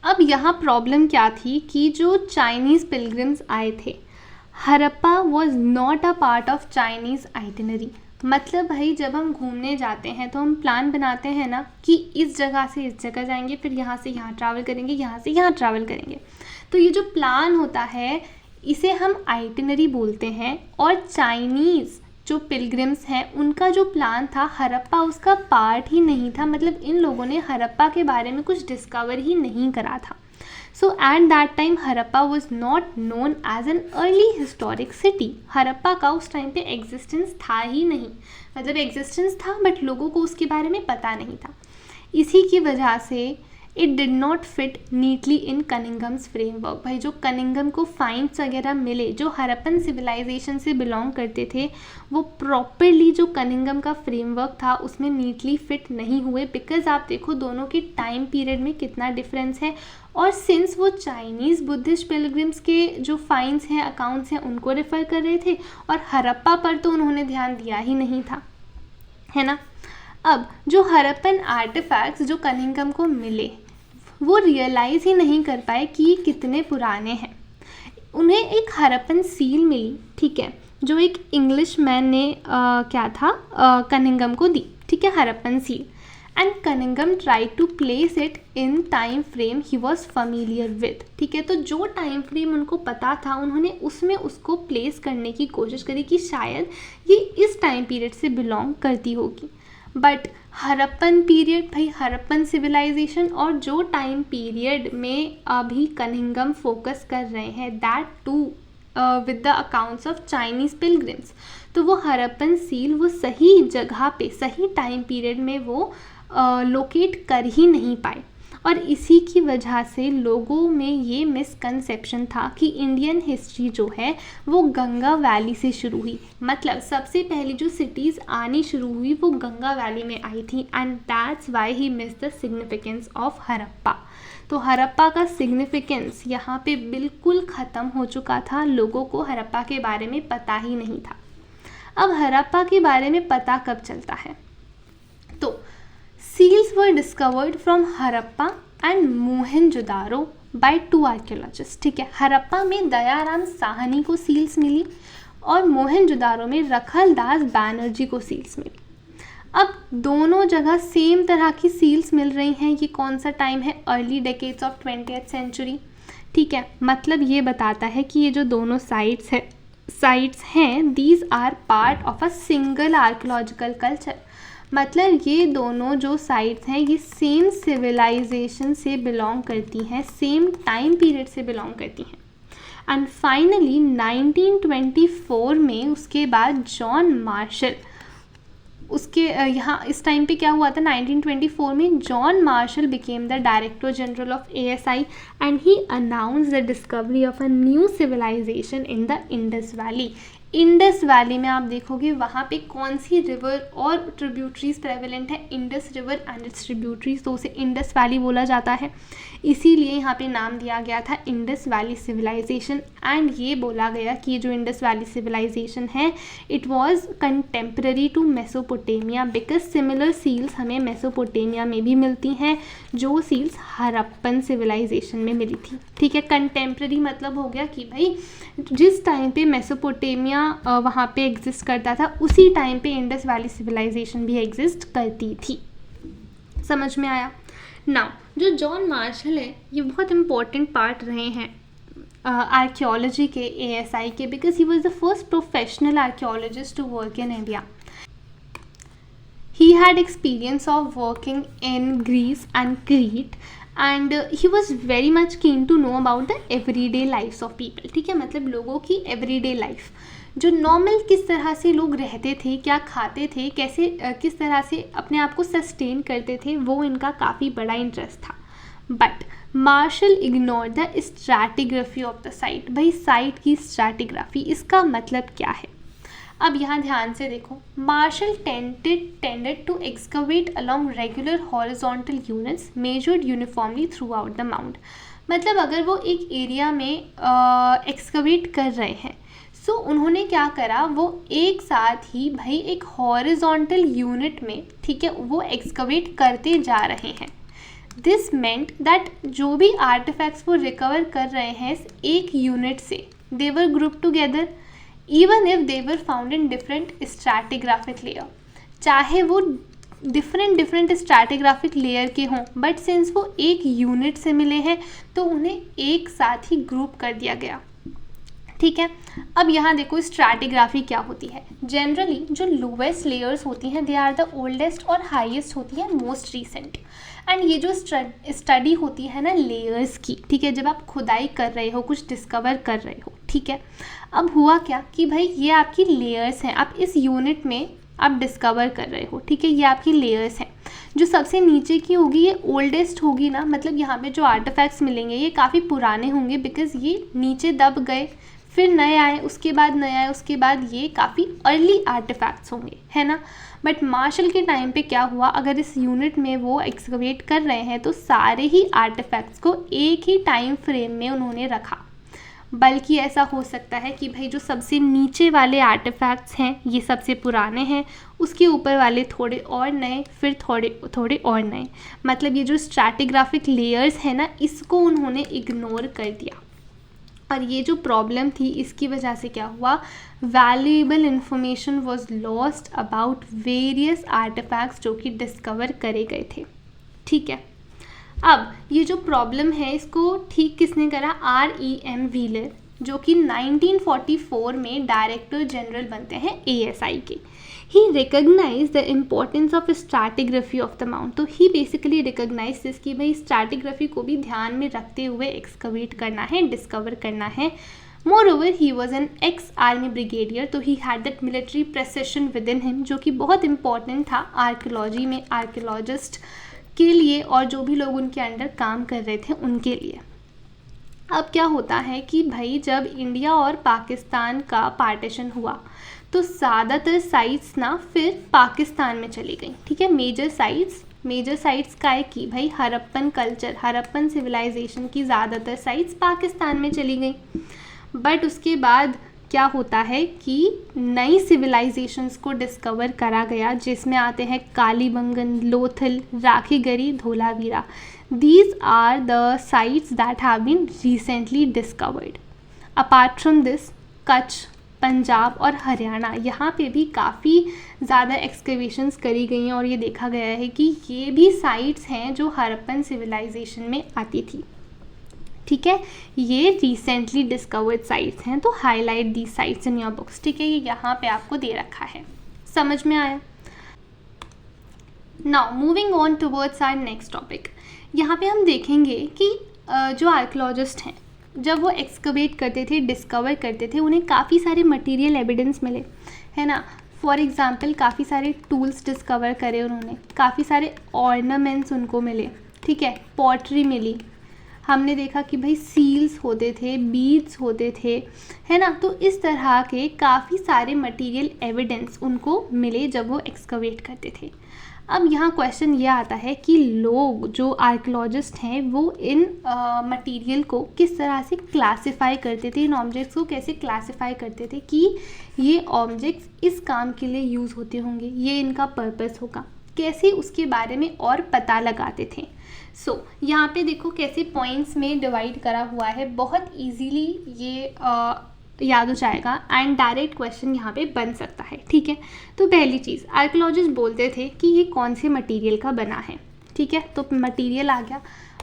अब यहाँ प्रॉब्लम क्या थी कि जो चाइनीज़ पिलग्रिम्स आए थे, Harappa was not a part of Chinese itinerary. मतलब भाई जब हम घूमने जाते हैं तो हम प्लान बनाते हैं ना कि इस जगह से इस जगह जाएंगे, फिर यहाँ से यहाँ ट्रैवल करेंगे, यहाँ से यहाँ ट्रैवल करेंगे। तो ये जो प्लान होता है इसे हम आइटिनरी बोलते हैं। और चाइनीज़ जो पिलग्रिम्स हैं उनका जो प्लान था, हड़प्पा उसका पार्ट ही नहीं था। मतलब इन लोगों ने हड़प्पा के बारे में कुछ डिस्कवर ही नहीं करा था। So at that time Harappa was not known as an early historic city. Harappa का उस टाइम पे एग्जिस्टेंस था ही नहीं, मतलब एग्जिस्टेंस था बट लोगों को उसके बारे में पता नहीं था। इसी की वजह से it did not fit neatly in Cunningham's framework. भाई जो कनिंगम को फाइंड्स वगैरह मिले जो हरप्पन सिविलाइजेशन से बिलोंग करते थे वो प्रॉपरली जो कनिंगम का फ्रेमवर्क था उसमें नीटली फिट नहीं हुए, बिकॉज आप देखो दोनों के टाइम पीरियड में कितना डिफरेंस है। और सिंस वो चाइनीज़ बुद्धिस्ट पिलग्रिम्स के जो फाइंड्स हैं अकाउंट्स हैं उनको रेफ़र कर रहे थे और हरप्पा पर तो उन्होंने ध्यान दिया ही नहीं था, है ना। अब जो हरप्पन आर्टिफैक्ट्स जो कनिंगम को मिले वो रियलाइज़ ही नहीं कर पाए कि ये कितने पुराने हैं। उन्हें एक हरप्पन सील मिली, ठीक है, जो एक इंग्लिश मैन ने क्या था कनिंगम को दी, ठीक है, Harappan seal. And Cunningham try to place it in time frame he was familiar with, ठीक है। तो जो टाइम फ्रेम उनको पता था उन्होंने उसमें उसको प्लेस करने की कोशिश करी कि शायद ये इस टाइम पीरियड से बिलोंग करती होगी। बट हरप्पन पीरियड, भाई हरप्पन सिविलाइजेशन और जो टाइम पीरियड में अभी कनिंगम फोकस कर रहे हैं that too with the accounts of Chinese pilgrims, तो वो हरप्पन सील वो सही जगह पे सही टाइम पीरियड में वो लोकेट कर ही नहीं पाए। और इसी की वजह से लोगों में ये मिसकंसेप्शन था कि इंडियन हिस्ट्री जो है वो गंगा वैली से शुरू हुई, मतलब सबसे पहली जो सिटीज़ आनी शुरू हुई वो गंगा वैली में आई थी, and that's why he miss the significance of Harappa. तो हरप्पा का सिग्निफिकेंस यहाँ पे बिल्कुल ख़त्म हो चुका था, लोगों को हरप्पा के बारे में पता ही नहीं था। अब हरप्पा के बारे में पता कब चलता है, तो seals were discovered from Harappa and Mohenjodaro by 2 archaeologist, ठीक है। हरप्पा में दयाराम साहनी को सील्स मिली और मोहनजोदारो में रखलदास बैनर्जी को सील्स मिली। अब दोनों जगह सेम तरह की सील्स मिल रही हैं। ये कौन सा टाइम है, early decades of 20th century, ठीक है। मतलब ये बताता है कि ये जो दोनों साइट्स हैं these are part of a single archaeological culture, मतलब ये दोनों जो साइट्स हैं ये सेम सिविलाइजेशन से बिलोंग करती हैं, सेम टाइम पीरियड से बिलोंग करती हैं। एंड फाइनली 1924 में उसके बाद जॉन मार्शल, उसके यहाँ इस टाइम पे क्या हुआ था, 1924 में John Marshall became the director general of ASI and he announce the discovery of a new civilization in the Indus valley. Indus valley में आप देखोगे वहाँ पे कौन सी रिवर और ट्रिब्यूटरीज प्रेवलेंट है, Indus river and its tributaries, तो उसे इंडस वैली बोला जाता है। इसीलिए यहाँ पे नाम दिया गया था इंडस वैली सिविलाइजेशन। एंड ये बोला गया कि ये जो इंडस वैली सिविलाइजेशन है it was contemporary to Mesopotamia, because similar seals हमें मेसोपोटेमिया में भी मिलती हैं जो सील्स हरप्पन सिविलाइजेशन में मिली थी, ठीक है। कंटेम्प्रेरी मतलब हो गया कि भाई जिस टाइम पे मेसोपोटेमिया वहाँ पे एग्जिस्ट करता था उसी टाइम पे इंडस वैली सिविलाइजेशन भी एग्जिस्ट करती थी। समझ में आया। नाउ जो जॉन मार्शल है ये बहुत इंपॉर्टेंट पार्ट रहे हैं आर्कियोलॉजी के ASI के, because he was the first professional archaeologist to work in India. He had experience of working in Greece and Crete and he was very much keen to know about the everyday lives of people, ठीक है। मतलब लोगों की everyday life, जो नॉर्मल किस तरह से लोग रहते थे, क्या खाते थे, कैसे किस तरह से अपने आप को सस्टेन करते थे, वो इनका काफ़ी बड़ा इंटरेस्ट था। But Marshall ignore the stratigraphy of the site. भाई साइट की स्ट्रैटिग्राफी, इसका मतलब क्या है, अब यहाँ ध्यान से देखो। Marshall tended to excavate along regular horizontal units measured uniformly throughout the mound. मतलब अगर वो एक एरिया में एक्सकवेट कर रहे हैं सो उन्होंने क्या करा, वो एक साथ ही भाई एक हॉरिजॉन्टल यूनिट में, ठीक है, वो एक्सकवेट करते जा रहे हैं। दिस मेंट दैट जो भी आर्टिफैक्ट्स वो रिकवर कर रहे हैं एक यूनिट से, they were group together even if they were found in different stratigraphic layer, चाहे वो डिफरेंट स्ट्रैटिग्राफिक लेयर के हों, बट सिंस वो एक यूनिट से मिले हैं तो उन्हें एक साथ ही ग्रुप कर दिया गया, ठीक है। अब यहाँ देखो स्ट्रैटिग्राफी क्या होती है। जनरली जो लोवेस्ट लेयर्स होती हैं दे आर द ओल्डेस्ट और हाईएस्ट होती है मोस्ट रीसेंट। एंड ये जो स्टडी होती है ना लेयर्स की, ठीक है, जब आप खुदाई कर रहे हो, कुछ डिस्कवर कर रहे हो, ठीक है। अब हुआ क्या कि भाई ये आपकी लेयर्स हैं, आप इस यूनिट में आप डिस्कवर कर रहे हो, ठीक है। ये आपकी लेयर्स हैं। जो सबसे नीचे की होगी ये ओल्डेस्ट होगी ना, मतलब यहाँ पे जो आर्टिफैक्ट्स मिलेंगे ये काफ़ी पुराने होंगे, बिकॉज ये नीचे दब गए, फिर नए आए, उसके बाद नए आए, उसके बाद ये काफ़ी अर्ली आर्टिफैक्ट्स होंगे, है ना। बट मार्शल के टाइम पे क्या हुआ, अगर इस यूनिट में वो एक्सकवेट कर रहे हैं तो सारे ही आर्टिफैक्ट्स को एक ही टाइम फ्रेम में उन्होंने रखा। बल्कि ऐसा हो सकता है कि भाई जो सबसे नीचे वाले आर्टिफैक्ट्स हैं ये सबसे पुराने हैं, उसके ऊपर वाले थोड़े और नए, फिर थोड़े और नए, मतलब ये जो स्ट्रैटिग्राफिक लेयर्स है ना, इसको उन्होंने इग्नोर कर दिया। और ये जो प्रॉब्लम थी इसकी वजह से क्या हुआ, valuable information was lost about various artefacts जो कि डिस्कवर करे गए थे, ठीक है। अब ये जो प्रॉब्लम है इसको ठीक किसने करा, R.E.M. व्हीलर, जो कि 1944 में डायरेक्टर जनरल बनते हैं ASI के। He recognise the importance of stratigraphy of the mound, तो ही बेसिकली रिकग्नाइज दिस कि भाई स्ट्रैटिग्राफी को भी ध्यान में रखते हुए एक्सकवेट करना है, डिस्कवर करना है। Moreover he was an ex army brigadier, तो he had that military precision within him, जो कि बहुत इंपॉर्टेंट था आर्कियोलॉजी में, आर्कियोलॉजिस्ट के लिए और जो भी लोग उनके अंडर काम कर रहे थे उनके लिए। अब क्या होता है कि भाई जब इंडिया और पाकिस्तान का पार्टीशन हुआ तो ज़्यादातर साइट्स ना फिर पाकिस्तान में चली गई, ठीक है। मेजर साइट्स का है कि भाई हड़प्पन कल्चर, हड़प्पन सिविलाइजेशन की ज़्यादातर साइट्स पाकिस्तान में चली गई। बट उसके बाद क्या होता है कि नई सिविलाइजेशंस को डिस्कवर करा गया, जिसमें आते हैं Kalibangan, Lothal, Rakhigarhi, Dholavira. These are the sites that have been recently discovered. Apart from this, Kutch, Punjab और हरियाणा, यहाँ पे भी काफ़ी ज़्यादा एक्सकवेशंस करी गई हैं और ये देखा गया है कि ये भी साइट्स हैं जो हड़प्पन सिविलाइजेशन में आती थी, ठीक है। ये रिसेंटली डिस्कवर्ड साइट्स हैं, तो highlight the sites in your books, ठीक है। ये यहाँ पे आपको दे रखा है, समझ में आया। Now moving on towards our next topic. यहाँ पे हम देखेंगे कि जो आर्कियोलॉजिस्ट हैं जब वो एक्सकवेट करते थे, डिस्कवर करते थे, उन्हें काफ़ी सारे मटेरियल एविडेंस मिले, है ना। फॉर एग्जांपल काफ़ी सारे टूल्स डिस्कवर करे उन्होंने, काफ़ी सारे ऑर्नामेंट्स उनको मिले, ठीक है। पॉटरी मिली, हमने देखा कि भाई सील्स होते थे, बीड्स होते थे, है ना। तो इस तरह के काफ़ी सारे मटेरियल एविडेंस उनको मिले जब वो एक्सकवेट करते थे। अब यहाँ क्वेश्चन ये आता है कि लोग जो आर्कियोलॉजिस्ट हैं वो इन मटेरियल को किस तरह से क्लासिफाई करते थे, इन ऑब्जेक्ट्स को कैसे क्लासिफाई करते थे कि ये ऑब्जेक्ट्स इस काम के लिए यूज़ होते होंगे, ये इनका पर्पस होगा, कैसे उसके बारे में और पता लगाते थे। सो यहाँ पे देखो कैसे पॉइंट्स में डिवाइड करा हुआ है, बहुत ईजीली ये याद हो जाएगा एंड डायरेक्ट क्वेश्चन यहाँ पे बन सकता है, ठीक है। तो पहली चीज़, आर्कियोलॉजिस्ट बोलते थे कि ये कौन से मटेरियल का बना है, ठीक है। तो मटेरियल आ गया,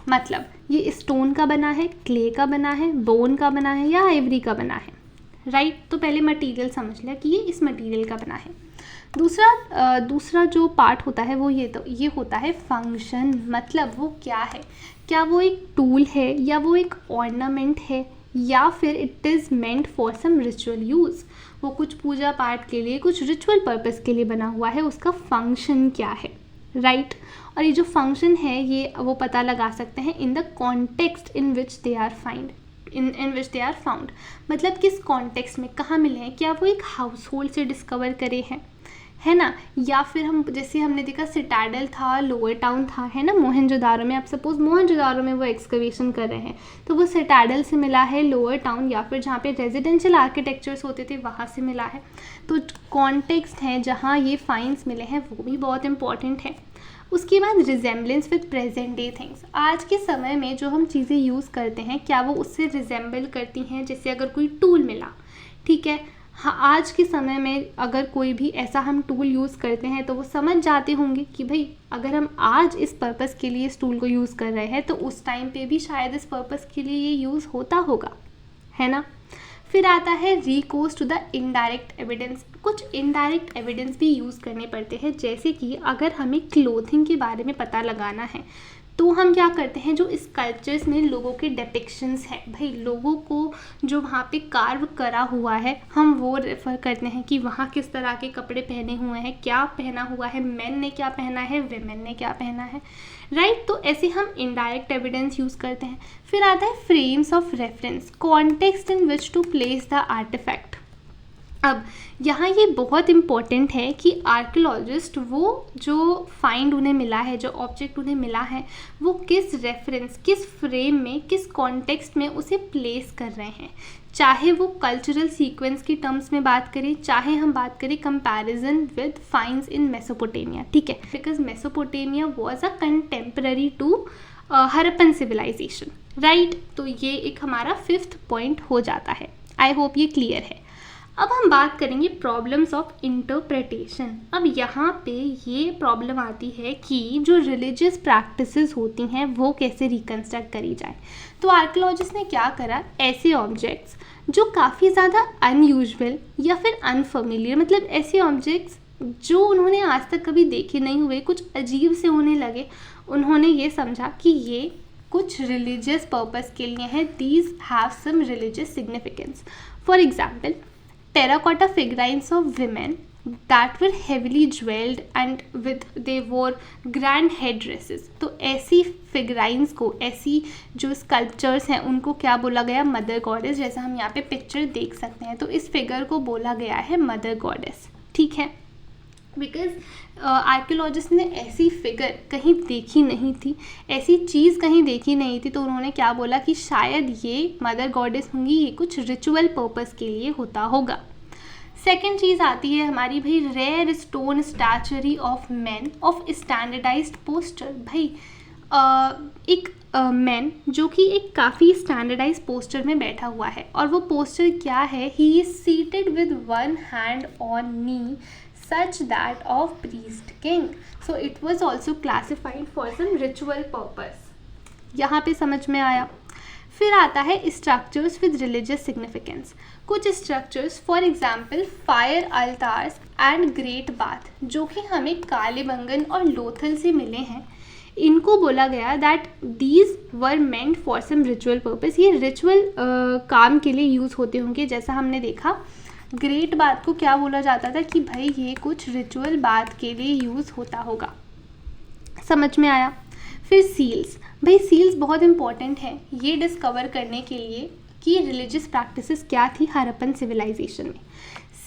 मतलब ये स्टोन का बना है, क्ले का बना है, बोन का बना है या आइवरी का बना है, राइट। तो पहले मटेरियल समझ लिया कि ये इस मटेरियल का बना है। दूसरा जो पार्ट होता है वो ये होता है फंक्शन, मतलब वो क्या है, क्या वो एक टूल है या वो एक ऑर्नामेंट है या फिर it is meant for some ritual use, वो कुछ पूजा पाठ के लिए, कुछ रिचुअल पर्पस के लिए बना हुआ है, उसका फंक्शन क्या है, राइट। और ये जो फंक्शन है ये वो पता लगा सकते हैं in the context in which they are found, मतलब किस कॉन्टेक्स्ट में, कहाँ मिले हैं, क्या वो एक हाउस होल्ड से डिस्कवर करे हैं, है ना, या फिर हम जैसे हमने देखा सिटाडल था, लोअर टाउन था, है ना, मोहनजोदारो में। आप सपोज मोहनजोदारो में वो एक्सकवेशन कर रहे हैं तो वो सिटाडल से मिला है, लोअर टाउन या फिर जहाँ पे रेजिडेंशियल आर्किटेक्चर्स होते थे वहाँ से मिला है। तो कॉन्टेक्स्ट है जहाँ ये फाइंड्स मिले हैं वो भी बहुत इंपॉर्टेंट है। उसके बाद resemblance with present day things, आज के समय में जो हम चीज़ें यूज़ करते हैं क्या वो उससे रिजेंबल करती हैं, जैसे अगर कोई टूल मिला, ठीक है। हाँ, आज के समय में अगर कोई भी ऐसा हम टूल यूज़ करते हैं तो वो समझ जाते होंगे कि भाई अगर हम आज इस पर्पस के लिए इस टूल को यूज़ कर रहे हैं तो उस टाइम पे भी शायद इस पर्पस के लिए ये यूज़ होता होगा, है ना। फिर आता है recourse to the indirect evidence, कुछ इनडायरेक्ट एविडेंस भी यूज़ करने पड़ते हैं, जैसे कि अगर हमें क्लोथिंग के बारे में पता लगाना है तो हम क्या करते हैं, जो स्कल्पचर्स में लोगों के डिपिक्शंस हैं, भाई लोगों को जो वहाँ पे कार्व करा हुआ है, हम वो रेफ़र करते हैं कि वहाँ किस तरह के कपड़े पहने हुए हैं, क्या पहना हुआ है, मेन ने क्या पहना है, वेमेन ने क्या पहना है, राइट। तो ऐसे हम इनडायरेक्ट एविडेंस यूज़ करते हैं। फिर आता है frames of reference, context in which to place the artefact. अब यहाँ ये बहुत इम्पॉर्टेंट है कि आर्कियोलॉजिस्ट वो जो फाइंड उन्हें मिला है, जो ऑब्जेक्ट उन्हें मिला है, वो किस रेफरेंस, किस फ्रेम में, किस कॉन्टेक्स्ट में उसे प्लेस कर रहे हैं। चाहे वो कल्चरल सीक्वेंस की टर्म्स में बात करें, चाहे हम बात करें comparison with finds in Mesopotamia, ठीक है, because Mesopotamia was a contemporary to Harappan civilization, right. तो ये एक हमारा 5th पॉइंट हो जाता है। आई होप ये क्लियर है। अब हम बात करेंगे प्रॉब्लम्स ऑफ इंटरप्रिटेशन। अब यहाँ पे ये प्रॉब्लम आती है कि जो रिलीजियस प्रैक्टिसेस होती हैं वो कैसे रिकन्स्ट्रक्ट करी जाए। तो आर्कियोलॉजिस्ट ने क्या करा, ऐसे ऑब्जेक्ट्स जो काफ़ी ज़्यादा अनयूजुअल या फिर अनफेमिलियर, मतलब ऐसे ऑब्जेक्ट्स जो उन्होंने आज तक कभी देखे नहीं हुए, कुछ अजीब से उन्हें लगे, उन्होंने ये समझा कि ये कुछ रिलीजियस पर्पस के लिए हैं, these have some religious significance. For example, terracotta figurines of women that were heavily jeweled and they wore grand headdresses। तो ऐसी फिगराइंस को, ऐसी जो स्कल्पचर्स हैं, उनको क्या बोला गया, मदर गॉडेस। जैसा हम यहाँ पे पिक्चर देख सकते हैं, तो इस फिगर को बोला गया है मदर गॉडेस, ठीक है, बिकॉज आर्कियोलॉजिस्ट ने ऐसी फिगर कहीं देखी नहीं थी, ऐसी चीज़ कहीं देखी नहीं थी, तो उन्होंने क्या बोला कि शायद ये मदर गॉडेस होंगी, ये कुछ रिचुअल पर्पस के लिए होता होगा। सेकेंड चीज़ आती है हमारी, भाई rare stone statuary of man of standardised posture. भाई एक मैन जो कि एक काफ़ी स्टैंडर्डाइज पोस्चर में बैठा हुआ है, और वो पोस्चर क्या है, he is seated with one hand on knee such that of priest king, so it was also classified for some ritual purpose। यहाँ पे समझ में आया। फिर आता है स्ट्रक्चर्स विद रिलीजियस सिग्निफिकेंस। कुछ structures, for example fire altars and great bath, जो कि हमें कालीबंगन और लोथल से मिले हैं, इनको बोला गया that these were meant for some ritual purpose. ये रिचुअल काम के लिए यूज़ होते होंगे। जैसा हमने देखा, ग्रेट बात को क्या बोला जाता था कि भाई ये कुछ रिचुअल बात के लिए यूज़ होता होगा, समझ में आया। फिर सील्स, भाई सील्स बहुत इंपॉर्टेंट है ये डिस्कवर करने के लिए कि रिलीजियस प्रैक्टिसेस क्या थी हरप्पन सिविलाइजेशन में।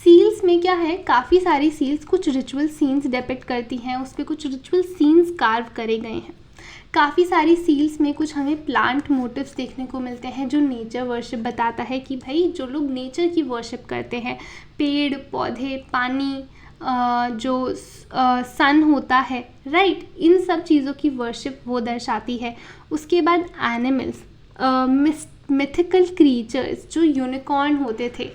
सील्स में क्या है, काफ़ी सारी सील्स कुछ रिचुअल सीन्स डिपिक्ट करती हैं, उस पर कुछ रिचुअल सीन्स कार्व करे गए हैं। काफ़ी सारी सील्स में कुछ हमें प्लांट मोटिव्स देखने को मिलते हैं, जो नेचर वर्शिप बताता है कि भाई जो लोग नेचर की वर्शिप करते हैं, पेड़ पौधे, पानी, जो सन होता है, राइट, इन सब चीज़ों की वर्शिप वो दर्शाती है। उसके बाद एनिमल्स, मिथिकल क्रीचर्स जो यूनिकॉर्न होते थे,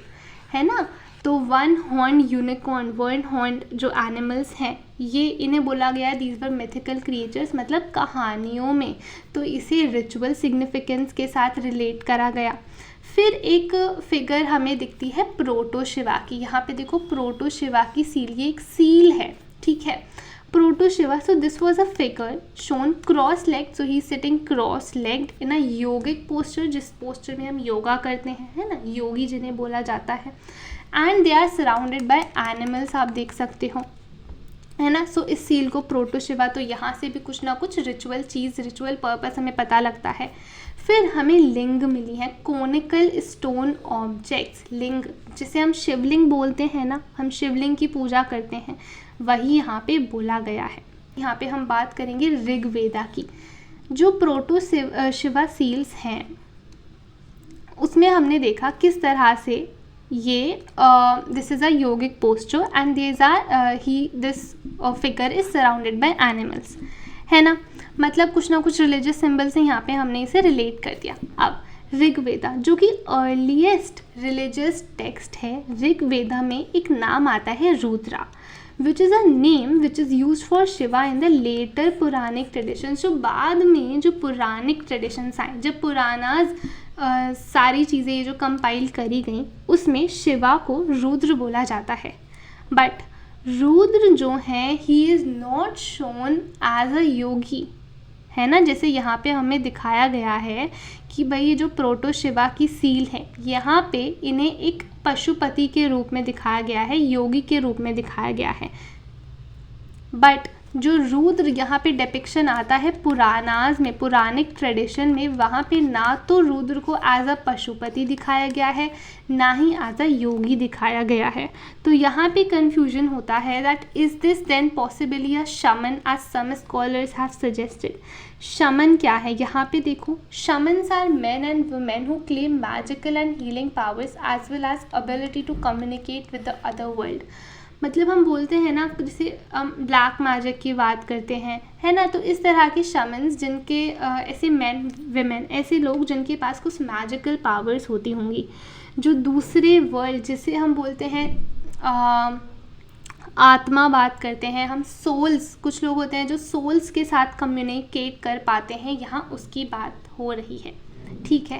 है ना, तो one horn unicorn, one horn जो एनिमल्स हैं, ये इन्हें बोला गया दीज वर मिथिकल क्रिएचर्स, मतलब कहानियों में, तो इसे रिचुअल सिग्निफिकेंस के साथ रिलेट करा गया। फिर एक फिगर हमें दिखती है प्रोटो शिवा की। यहाँ पे देखो प्रोटो शिवा की सील, ये एक सील है, ठीक है, proto Shiva. So this was a figure shown cross leg, so he sitting cross legged in a yogic posture, जिस पोस्चर में हम योगा करते हैं, है ना, योगी जिन्हें बोला जाता है। And they are surrounded by animals, आप देख सकते हो, है ना। सो इस सील को प्रोटो शिवा, तो यहाँ से भी कुछ ना कुछ रिचुअल चीज़, रिचुअल पर्पस हमें पता लगता है। फिर हमें लिंग मिली है, कोनिकल स्टोन ऑब्जेक्ट्स, लिंग जिसे हम शिवलिंग बोलते हैं ना, हम शिवलिंग की पूजा करते हैं, वही यहाँ पे बोला गया है। यहाँ पे हम बात करेंगे ऋग्वेदा की। जो प्रोटो शिवा सील्स हैं उसमें हमने देखा किस तरह से ये this is a yogic posture and this figure is surrounded by animals, है ना, मतलब कुछ ना कुछ रिलीजियस सिंबल से यहाँ पे हमने इसे रिलेट कर दिया। अब ऋग्वेदा जो कि अर्लीस्ट रिलीजियस टेक्स्ट है, ऋग्वेदा में एक नाम आता है Rudra, which is a name which is used for Shiva in the later Puranic traditions. जो बाद में जो पुरानिक ट्रेडिशंस आए, जब पुरानाज सारी चीज़ें ये जो कंपाइल करी गई, उसमें शिवा को रुद्र बोला जाता है। बट रुद्र जो है he is not shown as a yogi, है ना। जैसे यहाँ पे हमें दिखाया गया है कि भाई ये जो प्रोटोशिवा की सील है, यहाँ पे इन्हें एक पशुपति के रूप में दिखाया गया है, योगी के रूप में दिखाया गया है। बट जो रुद्र यहाँ पे डिपिक्शन आता है पुरानाज में, पुरानिक ट्रेडिशन में, वहाँ पे ना तो रुद्र को एज अ पशुपति दिखाया गया है, ना ही एज अ योगी दिखाया गया है। तो यहाँ पे कंफ्यूजन होता है that is this then possibly a shaman as some scholars have suggested. Shaman क्या है, यहाँ पे देखो, shamans are men and women who claim magical and healing powers as well as ability to communicate with the other world. मतलब हम बोलते हैं ना, जैसे हम ब्लैक मैजिक की बात करते हैं, है ना। तो इस तरह के शमन्स जिनके ऐसे मैन विमेन, ऐसे लोग जिनके पास कुछ मैजिकल पावर्स होती होंगी, जो दूसरे वर्ल्ड, जिसे हम बोलते हैं आत्मा बात करते हैं हम, सोल्स, कुछ लोग होते हैं जो सोल्स के साथ कम्युनिकेट कर पाते हैं, यहाँ उसकी बात हो रही है। ठीक है,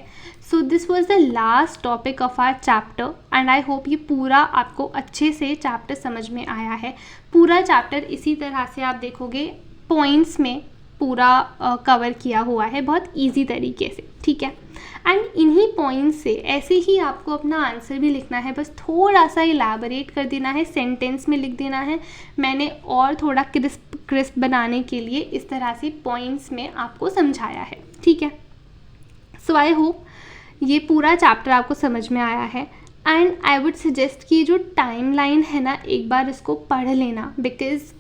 so this was the last topic of our chapter and I hope ये पूरा आपको अच्छे से चैप्टर समझ में आया है। पूरा चैप्टर इसी तरह से आप देखोगे पॉइंट्स में पूरा कवर किया हुआ है, बहुत इजी तरीके से। ठीक है, एंड इन्हीं पॉइंट्स से ऐसे ही आपको अपना आंसर भी लिखना है, बस थोड़ा सा इलैबोरेट कर देना है, सेंटेंस में लिख देना है। मैंने और थोड़ा क्रिस्प बनाने के लिए इस तरह से पॉइंट्स में आपको समझाया है। ठीक है, सो आई होप ये पूरा चैप्टर आपको समझ में आया है। एंड आई वुड सजेस्ट कि जो टाइमलाइन है ना, एक बार इसको पढ़ लेना, बिकॉज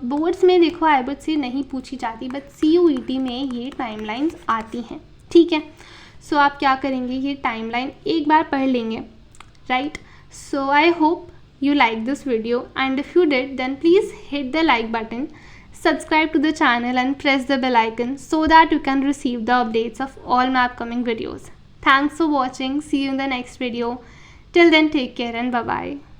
बोर्ड्स में देखो आई वुड से नहीं पूछी जाती, बट CUET में ये टाइमलाइंस आती हैं। ठीक है, सो आप क्या करेंगे, ये टाइमलाइन एक बार पढ़ लेंगे, right. So I hope you like this video, and if you did then please hit the like button, subscribe to the channel and press the bell icon so that you can receive the updates of all my upcoming videos. Thanks for watching. See you in the next video. Till then, take care and bye bye.